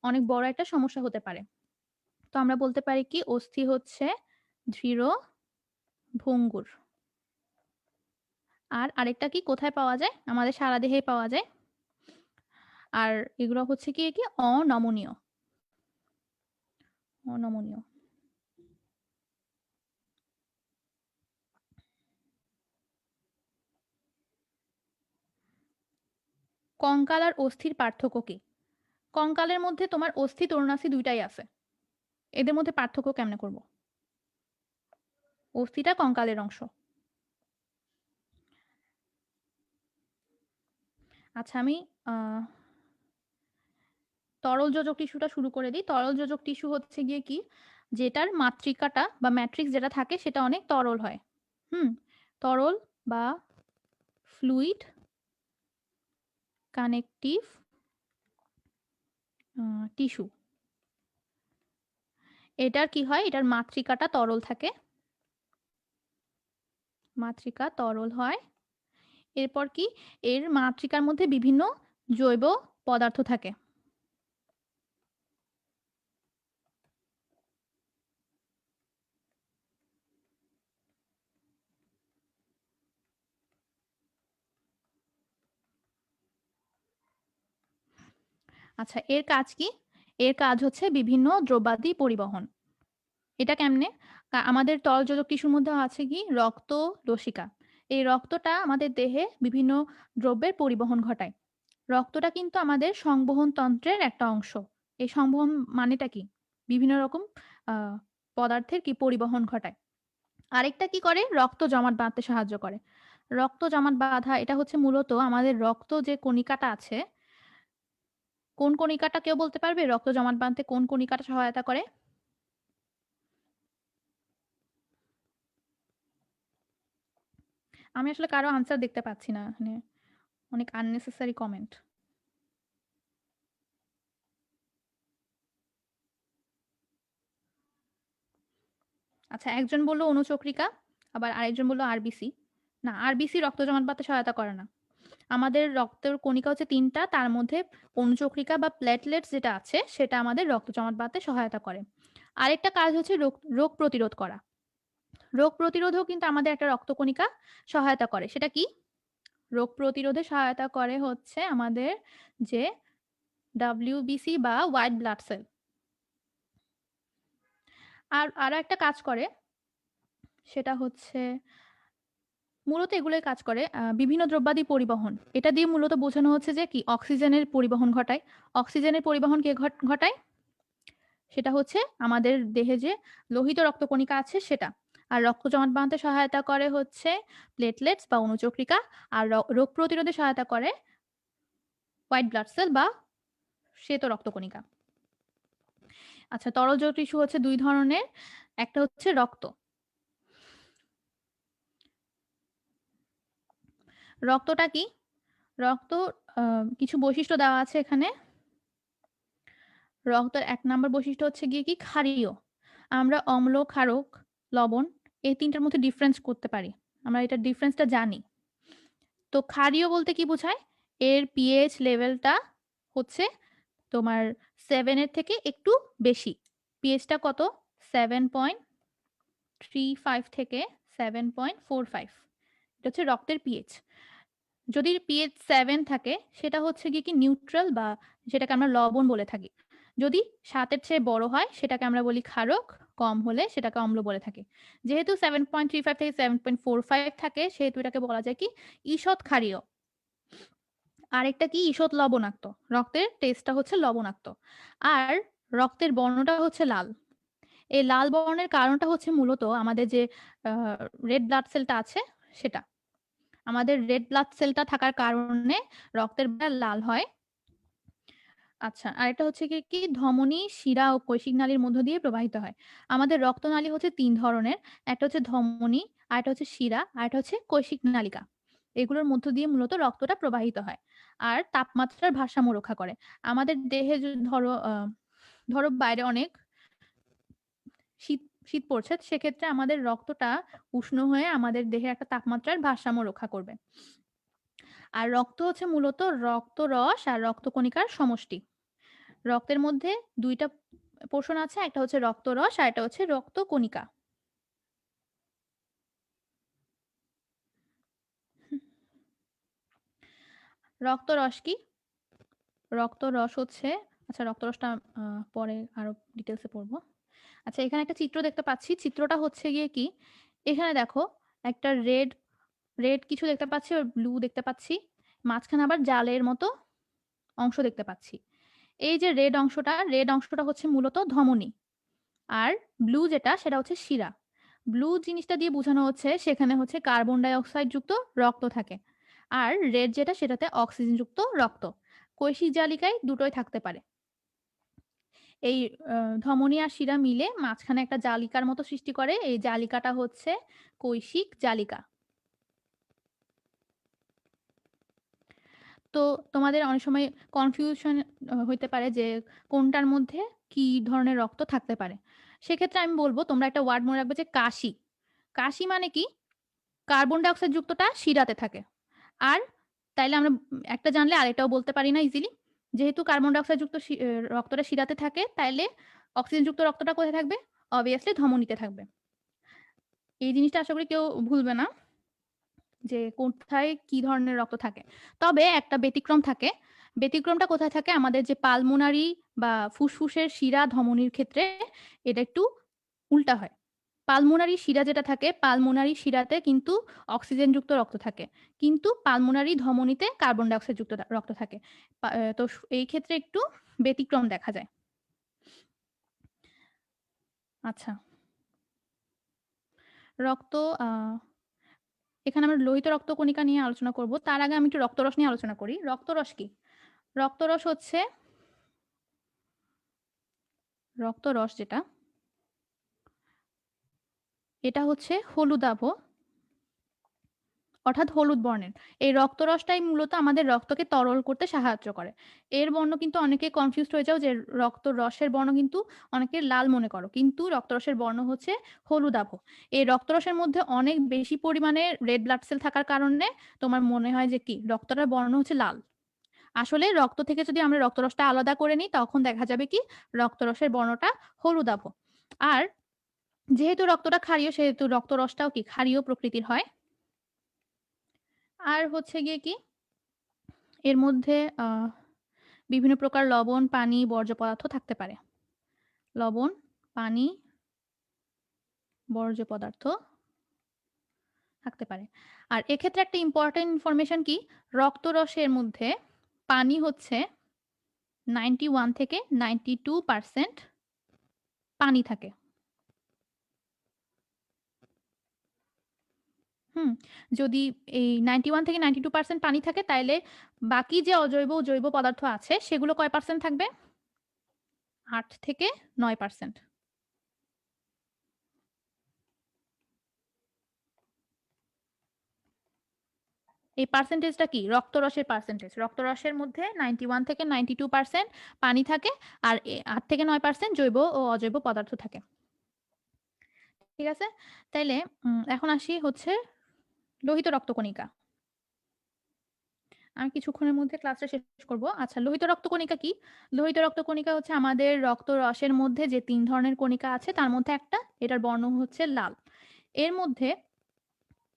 অনেক বড় একটা সমস্যা হতে পারে। তো আমরা বলতে পারি কি অস্থি হচ্ছে দৃঢ়, ভঙ্গুর। আর আরেকটা কি কোথায় পাওয়া যায়? আমাদের সারা দেহেই পাওয়া যায়। আর এগুলো হচ্ছে কি অনমনীয়। অনমনীয়। কঙ্কাল আর অস্থির পার্থক্য কি? কঙ্কালের মধ্যে তোমার অস্থি তরুণাস্থি দুইটাই আছে। এদের মধ্যে পার্থক্য কেমনে করব? অস্থিটা কঙ্কালের অংশ। আচ্ছা আমি তরল যোজক টিস্যুটা শুরু করে দিই। তরল যোজক টিস্যু হচ্ছে গিয়ে কি যেটার মাতৃকাটা বা ম্যাট্রিক্স যেটা থাকে সেটা অনেক তরল হয়। তরল বা ফ্লুইড কানেকটিভ টিস্যু। এটার কি হয়? এটার মাতৃকাটা তরল থাকে। মাতৃকা তরল হয়। এরপর কি এর মাতৃকার মধ্যে বিভিন্ন জৈব পদার্থ থাকে। আচ্ছা এর কাজ কি? এর কাজ হচ্ছে বিভিন্ন দ্রব্যাদি পরিবহন। এটা কেমনে? আমাদের তরল যোজক টিস্যুর মধ্যে আছে কি রক্ত লসিকা। এই রক্তটা আমাদের দেহে বিভিন্ন দ্রব্যের পরিবহন ঘটায়। রক্তটা কিন্তু আমাদের সংবহন তন্ত্রের একটা অংশ। এই সংবহন মানেটা কি? বিভিন্ন রকম পদার্থের কি পরিবহন ঘটায়। আরেকটা কি করে? রক্ত জমাট বাঁধতে সাহায্য করে। রক্ত জমাট বাঁধা এটা হচ্ছে মূলত আমাদের রক্ত যে কণিকাটা আছে, কোন কণিকাটা কেউ বলতে পারবে? রক্ত জমাট বাঁধতে কোন কণিকাটা সহায়তা করে? আমি আসলে কারো আনসার দেখতে পাচ্ছি না এখানে। অনেক আননেসেসারি কমেন্ট। আচ্ছা একজন বলল অনুচক্রিকা, আবার আরেকজন বলল আরবিসি। না, আরবিসি রক্ত জমাট বাঁধতে সহায়তা করে না। আমাদের রক্তের কণিকা হচ্ছে ৩টা, তার মধ্যে অনুচক্রিকা বা প্লেটলেটস যেটা আছে সেটা আমাদের রক্ত জমাট বাঁধতে সহায়তা করে। আরেকটা কাজ হচ্ছে রোগ প্রতিরোধ করা। রোগ প্রতিরোধেও কিন্তু আমাদের একটা রক্তকণিকা সহায়তা করে। সেটা কি? রোগ প্রতিরোধে সহায়তা করে হচ্ছে আমাদের যে WBC বা হোয়াইট ব্লাড সেল। আর আরো একটা কাজ করে সেটা হচ্ছে মূলত এগুলোই কাজ করে বিভিন্ন দ্রব্যাদি পরিবহন। এটা দিয়ে মূলত বোঝানো হচ্ছে যে কি অক্সিজেনের পরিবহন ঘটায়। অক্সিজেনের পরিবহন কে ঘটায়? সেটা হচ্ছে আমাদের দেহে যে লোহিত রক্তকণিকা আছে সেটা। আর রক্ত জমাট বাঁধতে সহায়তা করে হচ্ছে প্লেটলেটস বা অনুচক্রিকা। আর রোগ প্রতিরোধে সহায়তা করে হোয়াইট ব্লাড সেল বা শ্বেত রক্তকণিকা। আচ্ছা তরল জৈব টিস্যু হচ্ছে ২ ধরনের। একটা হচ্ছে রক্ত। রক্তটা কি? রক্ত কিছু বৈশিষ্ট্য দেওয়া আছে এখানে। রক্তের ১ নাম্বার বৈশিষ্ট্য হচ্ছে গিয়ে কি ক্ষারীয়। আমরা অম্ল, ক্ষারক, লবণ এই ৩ টার মধ্যে ডিফারেন্স করতে পারি। আমরা এটার ডিফারেন্সটা জানি। তো ক্ষারীয় বলতে কি বোঝায়? এর পিএইচ লেভেলটা হচ্ছে তোমার 7 এর থেকে একটু বেশি। পিএইচটা কত? 7.35 থেকে 7.45। এটা হচ্ছে রক্তের পিএইচ। যদি পিএইচ 7 থাকে সেটা হচ্ছে গিয়ে কি নিউট্রাল বা যেটাকে আমরা লবণ বলে থাকি। যদি 7 এর চেয়ে বড় হয় সেটাকে আমরা বলি ক্ষারক, কম হলে সেটাকে অম্ল বলে থাকি। যেহেতু 7.35 থেকে 7.45 থাকে সেহেতু এটাকে বলা যায় কি ঈষৎ ক্ষারীয়। আরেকটা কি ঈষৎ লবণাক্ত। রক্তের টেস্টটা হচ্ছে লবণাক্ত। আর রক্তের বর্ণটা হচ্ছে লাল। এই লাল বর্ণের কারণটা হচ্ছে মূলত আমাদের যে রেড ব্লাড সেলটা আছে সেটা। আমাদের রেড ব্লাড সেলটা থাকার কারণে রক্তের বর্ণ লাল হয়। আচ্ছা, আরেকটা হচ্ছে কি ধমনী, শিরা ও কৈশিক নালীর মধ্য দিয়ে প্রবাহিত হয়। আমাদের রক্তনালী হচ্ছে ৩ ধরনের। একটা হচ্ছে ধমনী, আরেকটা হচ্ছে শিরা, আরেকটা হচ্ছে কৈশিক নালিকা। এগুলোর মধ্য দিয়ে মূলত রক্তটা প্রবাহিত হয়। আর তাপমাত্রার ভারসাম্য রক্ষা করে। আমাদের দেহে ধরো বাইরে অনেক শীত শীত পড়ছে, সেক্ষেত্রে আমাদের রক্তটা উষ্ণ হয়ে আমাদের দেহে একটা তাপমাত্রার ভারসাম্য রক্ষা করবে। আর রক্ত হচ্ছে মূলত রক্তরস আর রক্তকণিকার সমষ্টি। রক্তের মধ্যে ২ টা পোর্শন আছে। একটা হচ্ছে রক্তরস আর একটা হচ্ছে রক্তকণিকা। রক্তরস কি? রক্তরস হচ্ছে আচ্ছা রক্তরসটা পরে আরো ডিটেইলস এ পড়ব। আচ্ছা এখানে একটা চিত্র দেখতে পাচ্ছি। চিত্রটা হচ্ছে গিয়ে কি, এখানে দেখো একটা রেড কিছু দেখতে পাচ্ছি আর ব্লু দেখতে পাচ্ছি। মাঝখানে আবার জালের মতো অংশ দেখতে পাচ্ছি। এই যে রেড অংশটা হচ্ছে মূলত ধমনী। আর ব্লু যেটা সেটা হচ্ছে শিরা। ব্লু জিনিসটা দিয়ে বোঝানো হচ্ছে সেখানে হচ্ছে কার্বন ডাই অক্সাইড যুক্ত রক্ত থাকে। আর রেড যেটা সেটাতে অক্সিজেন যুক্ত রক্ত। কৈশিক জালিকায় দুটোই থাকতে পারে। এই ধমনী আর শিরা মিলে মাঝখানে একটা জালিকার মতো সৃষ্টি করে। এই জালিকাটা হচ্ছে কৈশিক জালিকা। তো তোমাদের অনেক সময় কনফিউশন হইতে পারে যে কোনটার মধ্যে কি ধরনের রক্ত থাকতে পারে। সেক্ষেত্রে আমি বলব তোমরা একটা ওয়ার্ড মনে রাখবে যে কাশি। কাশি মানে কি? কার্বন ডাই অক্সাইড যুক্তটা শিরাতে থাকে। আর তাইলে আমরা একটা জানলে আরেকটাও বলতে পারি না ইজিলি। যেহেতু কার্বন ডাই অক্সাইড যুক্ত রক্তটা শিরাতে থাকে, তাইলে অক্সিজেন যুক্ত রক্তটা কোথায় থাকবে? অবভিয়াসলি ধমনীতে থাকবে। এই জিনিসটা আশা করি কেউ ভুলবে না যে কোথায় কি ধরনের রক্ত থাকে। তবে একটা ব্যতিক্রম থাকে। ব্যতিক্রমটা কোথায় থাকে? আমাদের যে পালমোনারি বা ফুসফুসের শিরা ধমনীর ক্ষেত্রে এটা একটু উল্টা হয়। পালমোনারি শিরা যেটা থাকে, পালমোনারি শিরাতে কিন্তু অক্সিজেন যুক্ত রক্ত থাকে। কিন্তু পালমোনারি ধমনীতে কার্বন ডাই অক্সাইড যুক্ত রক্ত থাকে। তো এই ক্ষেত্রে একটু ব্যতিক্রম দেখা যায়। আচ্ছা। রক্ত এখানে আমরা লোহিত রক্তকণিকা নিয়ে আলোচনা করব। তার আগে আমি একটু রক্তরস নিয়ে আলোচনা করি। রক্তরস কি? রক্তরস হচ্ছে রক্তরস যেটা, এটা হচ্ছে হলুদাভ অর্থাৎ হলুদ বর্ণের। এই রক্তরসটাই মূলত আমাদের রক্তকে তরল করতে সাহায্য করে। এর বর্ণ কিন্তু অনেকে কনফিউজড হয়ে যাও যে রক্তরসের বর্ণ কিন্তু অনেকে লাল মনে করো। কিন্তু রক্তরসের বর্ণ হচ্ছে হলুদাভ। এই রক্তরসের মধ্যে অনেক বেশি পরিমাণে রেড ব্লাড সেল থাকার কারণে তোমার মনে হয় যে কি রক্তটার বর্ণ হচ্ছে লাল। আসলে রক্ত থেকে যদি আমরা রক্তরসটা আলাদা করে নিই তখন দেখা যাবে কি রক্তরসের বর্ণটা হলুদাভ। আর যেহেতু রক্তটা ক্ষারীয় সেহেতু রক্তরসটাও কি ক্ষারীয় প্রকৃতির হয়। আর হচ্ছে গিয়ে কি এর মধ্যে বিভিন্ন প্রকার লবণ, পানি, বর্জ্য পদার্থ থাকতে পারে। লবণ, পানি, বর্জ্য পদার্থ থাকতে পারে। আর এক্ষেত্রে একটা ইম্পর্টেন্ট ইনফরমেশন কি, রক্তরসের মধ্যে পানি হচ্ছে 91 থেকে 92% পানি থাকে। হুম? যদি এই 91 থেকে 92% পানি থাকে তাইলে বাকি যে অজৈব ও জৈব পদার্থ আছে সেগুলো কয় পার্সেন্ট থাকবে? ৮ থেকে ৯%। এই পার্সেন্টেজটা কি? রক্তরসের পার্সেন্টেজ। রক্তরসের মধ্যে 91 থেকে 92% পানি থাকে আর ৮ থেকে ৯% জৈব ও অজৈব পদার্থ থাকে। ঠিক আছে? তাইলে এখন আসি হচ্ছে লোহিত রক্তকণিকা। আমি কিছুক্ষণের মধ্যে ক্লাসটা শেষ করব। আচ্ছা লোহিত রক্তকণিকা কি? লোহিত রক্তকণিকা হচ্ছে আমাদের রক্তরসের মধ্যে যে ৩ ধরনের কণিকা আছে তার মধ্যে একটা, এটার বর্ণ হচ্ছে লাল। এর মধ্যে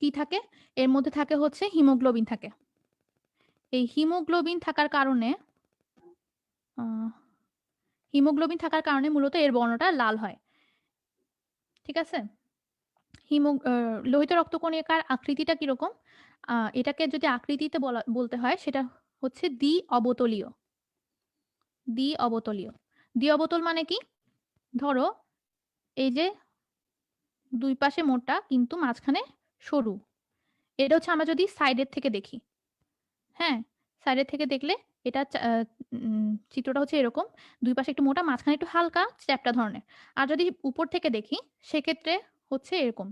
কি থাকে? এর মধ্যে থাকে হচ্ছে হিমোগ্লোবিন থাকে। এই হিমোগ্লোবিন থাকার কারণে মূলত এর বর্ণটা লাল হয়। ঠিক আছে? লোহিত রক্তকণিকার আকৃতিটা কিরকম? এটাকে যদি আকৃতিতে বলতে হয় সেটা হচ্ছে দ্বি-অবতলীয়। দ্বি-অবতলীয়। দ্বি-অবতল মানে কি? ধরো এই যে ২ পাশে মোটা কিন্তু মাঝখানে সরু। এটা হচ্ছে আমরা যদি সাইডের থেকে দেখি, হ্যাঁ? সাইডের থেকে দেখলে এটা চিত্রটা হচ্ছে এরকম। ২ পাশে একটু মোটা, মাঝখানে একটু হালকা চ্যাপ্টা ধরনের। আর যদি উপর থেকে দেখি সেক্ষেত্রে হচ্ছে এরকম।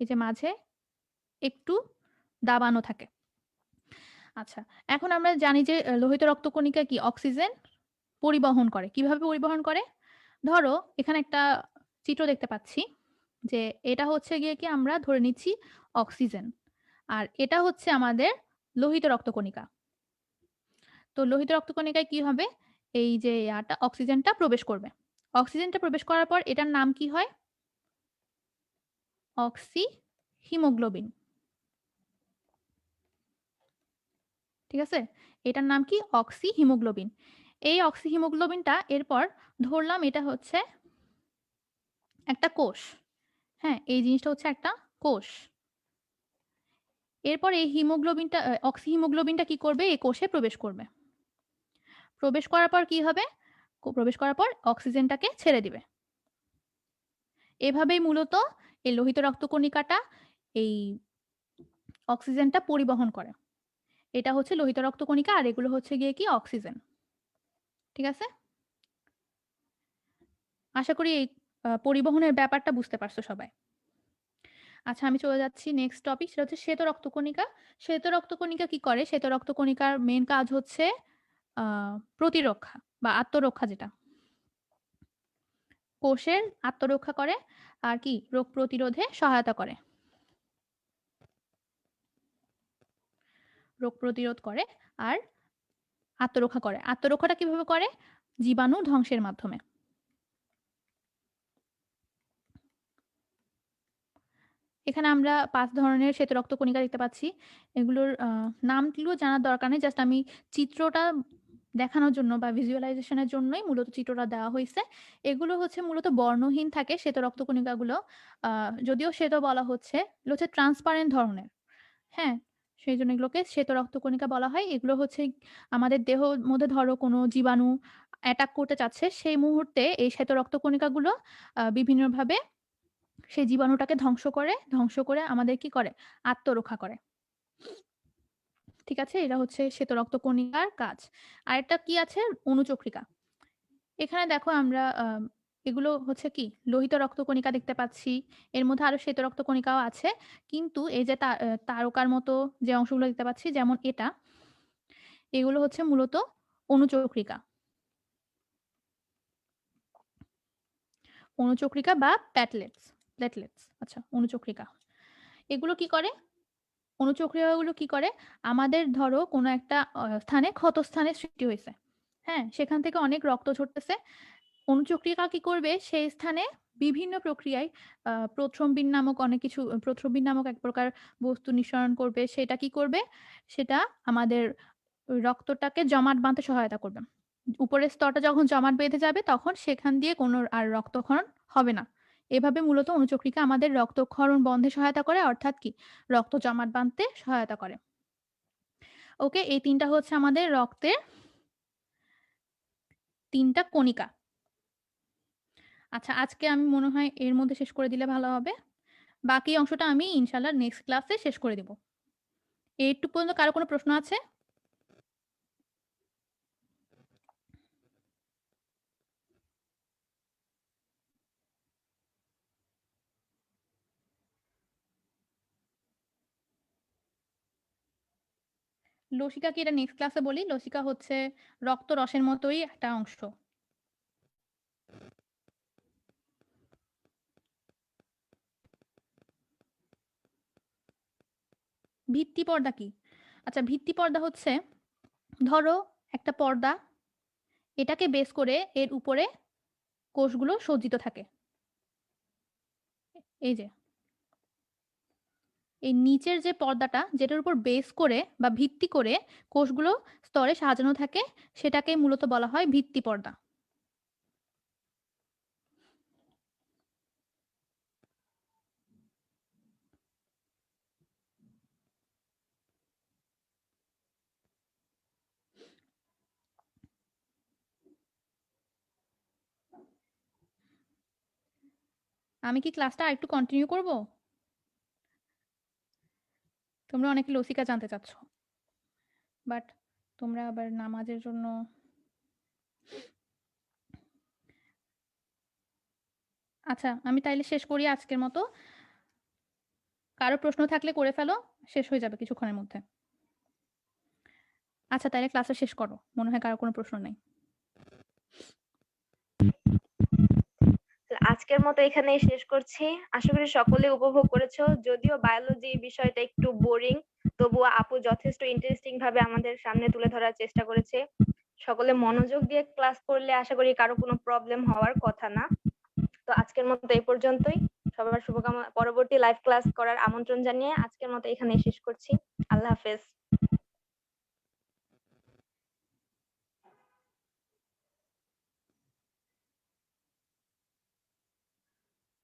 এই যে মাঝে একটু দাবানো থাকে। আচ্ছা, এখন আমরা জানি যে লোহিত রক্তকণিকা কি অক্সিজেন পরিবহন করে। কিভাবে পরিবহন করে? ধরো এখানে একটা চিত্র দেখতে পাচ্ছি যে এটা হচ্ছে গিয়ে কি আমরা ধরে নিচ্ছি অক্সিজেন। আর এটা হচ্ছে আমাদের লোহিত রক্তকণিকা। তো লোহিত রক্তকণিকায় কি হবে? এই যে অক্সিজেনটা প্রবেশ করবে। অক্সিজেনটা প্রবেশ করার পর এটার নাম কি হয়? Oxy haemoglobin. ঠিক আছে? এটার নাম কি? Oxy haemoglobin. এই অক্সি হিমোগ্লোবিনটা এরপর ধরলাম এটা হচ্ছে একটা কোষ। হ্যাঁ? এই জিনিসটা হচ্ছে একটা কোষ। এরপর এই হিমোগ্লোবিনটা অক্সি হিমোগ্লোবিনটা কি করবে? এই কোষে প্রবেশ করবে। প্রবেশ করার পর কি হবে? প্রবেশ করার পর অক্সিজেনটাকে ছেড়ে দিবে। এভাবেই মূলত এই লোহিত রক্তকণিকাটা এই অক্সিজেনটা পরিবহন করে। এটা হচ্ছে লোহিত রক্তকণিকা আর এগুলো হচ্ছে গিয়ে কি অক্সিজেন। ঠিক আছে? আশা করি এই পরিবহনের ব্যাপারটা বুঝতে পারছো সবাই। আচ্ছা আমি চলে যাচ্ছি নেক্সট টপিক সেটা হচ্ছে শ্বেত রক্তকণিকা। শ্বেত রক্তকণিকা কি করে? শ্বেত রক্তকণিকার মেইন কাজ হচ্ছে আ প্রতিরক্ষা বা আত্মরক্ষা যেটা। কোষের আত্মরক্ষা করে আর কি রোগ প্রতিরোধে সহায়তা করে। রোগ প্রতিরোধ করে আর আত্মরক্ষা করে। আত্মরক্ষাটা কিভাবে করে? জীবাণু ধ্বংসের মাধ্যমে। এখানে আমরা ৫ ধরনের শ্বেত রক্তকণিকা দেখতে পাচ্ছি। এগুলোর নামগুলো জানার দরকার নেই। জাস্ট আমি চিত্রটা দেখানোর জন্য বা ভিজুয়ালাইজেশন এর জন্যই মূলত চিত্রটা দেওয়া হইছে। এগুলো হচ্ছে মূলত বর্ণহীন থাকে শ্বেত রক্তকণিকাগুলো। আ যদিও শ্বেত বলা হচ্ছে, এগুলো হচ্ছে ট্রান্সপারেন্ট ধরনের। হ্যাঁ? সেইজন্য এগুলোকে শ্বেত রক্তকণিকা বলা হয়। এগুলো হচ্ছে আমাদের দেহর মধ্যে ধরো কোনো জীবাণু অ্যাটাক করতে চাচ্ছে, সেই মুহূর্তে এই শ্বেত রক্তকণিকাগুলো বিভিন্নভাবে সেই জীবাণুটাকে ধ্বংস করে আমাদের কি করে? আত্মরক্ষা করে। ঠিক আছে? এটা হচ্ছে শ্বেত রক্তকণিকার কাজ। আরেকটা কি আছে? অণুচক্রিকা। এখানে দেখো আমরা এগুলো হচ্ছে কি? লোহিত রক্তকণিকা দেখতে পাচ্ছি। এর মধ্যে আরো শ্বেত রক্তকণিকাও আছে। কিন্তু এই যে তারকার মতো যে অংশগুলো দেখতে পাচ্ছি যেমন এটা, এগুলো হচ্ছে মূলত অণুচক্রিকা। অণুচক্রিকা বা প্লেটলেটস। আচ্ছা, অণুচক্রিকা। এগুলো কি করে? অণুচক্রিকাগুলো কি করে? আমাদের ধরো কোনো একটা স্থানে ক্ষতস্থানের সৃষ্টি হইছে। হ্যাঁ? সেখান থেকে অনেক রক্ত ঝরতেছে। অণুচক্রিকা কি করবে? সেই স্থানে বিভিন্ন প্রক্রিয়ায় প্রথ্রম্বিন নামক অনেক কিছু প্রথ্রম্বিন নামক এক প্রকার বস্তু নিঃসরণ করবে। সেটা কি করবে? সেটা আমাদের রক্তটাকে জমাট বাঁধতে সহায়তা করবে। উপরের স্তরটা যখন জমাট বেঁধে যাবে তখন সেখান দিয়ে কোনো আর রক্তক্ষরণ হবে না। এভাবে মূলত অণুচক্রিকা আমাদের রক্তক্ষরণ বন্ধে সহায়তা করে অর্থাৎ কি? রক্ত জমাট বাঁধতে সহায়তা করে। ওকে? এই ৩ টা হচ্ছে আমাদের রক্তের ৩ টা কণিকা। আচ্ছা আজকে আমি মনে হয় এর মধ্যে শেষ করে দিলে ভালো হবে। বাকি অংশটা আমি ইনশাআল্লাহ নেক্সট ক্লাসে শেষ করে দিব। এইটুক পর্যন্ত কারো কোনো প্রশ্ন আছে? লসিকা কি এটা নেক্সট ক্লাসে বলি? লসিকা হচ্ছে রক্তরসের মতোই একটা অংশ। ভিত্তি পর্দা কি? আচ্ছা ভিত্তি পর্দা হচ্ছে ধরো একটা পর্দা, এটাকে বেস করে এর উপরে কোষগুলো সজ্জিত থাকে। এই যে এই নিচের যে পর্দাটা যেটার উপর বেস করে বা ভিত্তি করে কোষগুলো স্তরে সাজানো থাকে সেটাকে মূলত বলা হয় ভিত্তি পর্দা। আমি কি ক্লাসটা আরেকটু কন্টিনিউ করব? তোমরা অনেকে লসিকা জানতে চাচ্ছ, বাট তোমরা আবার নামাজের জন্য আচ্ছা, আমি তাইলে শেষ করি আজকের মতো। কারো প্রশ্ন থাকলে করে ফেলো, শেষ হয়ে যাবে কিছুক্ষণের মধ্যে। আচ্ছা, তাইলে ক্লাসটা শেষ করো। মনে হয় কারো কোনো প্রশ্ন নেই। আজকের মতো এখানেই শেষ করছি। আশা করি সকলে উপভোগ করেছো। যদিও বায়োলজি বিষয়টা একটু বোরিং, তবুও আপু যথেষ্ট ইন্টারেস্টিং ভাবে আমাদের সামনে তুলে ধরার চেষ্টা করেছে। সকলে মনোযোগ দিয়ে ক্লাস করলে আশা করি কারো কোনো প্রবলেম হওয়ার কথা না। তো আজকের মতো এই পর্যন্তই। সবার শুভকামনা। পরবর্তী লাইভ ক্লাস করার আমন্ত্রণ জানিয়ে আজকের মতো এখানেই শেষ করছি। আল্লাহ হাফেজ।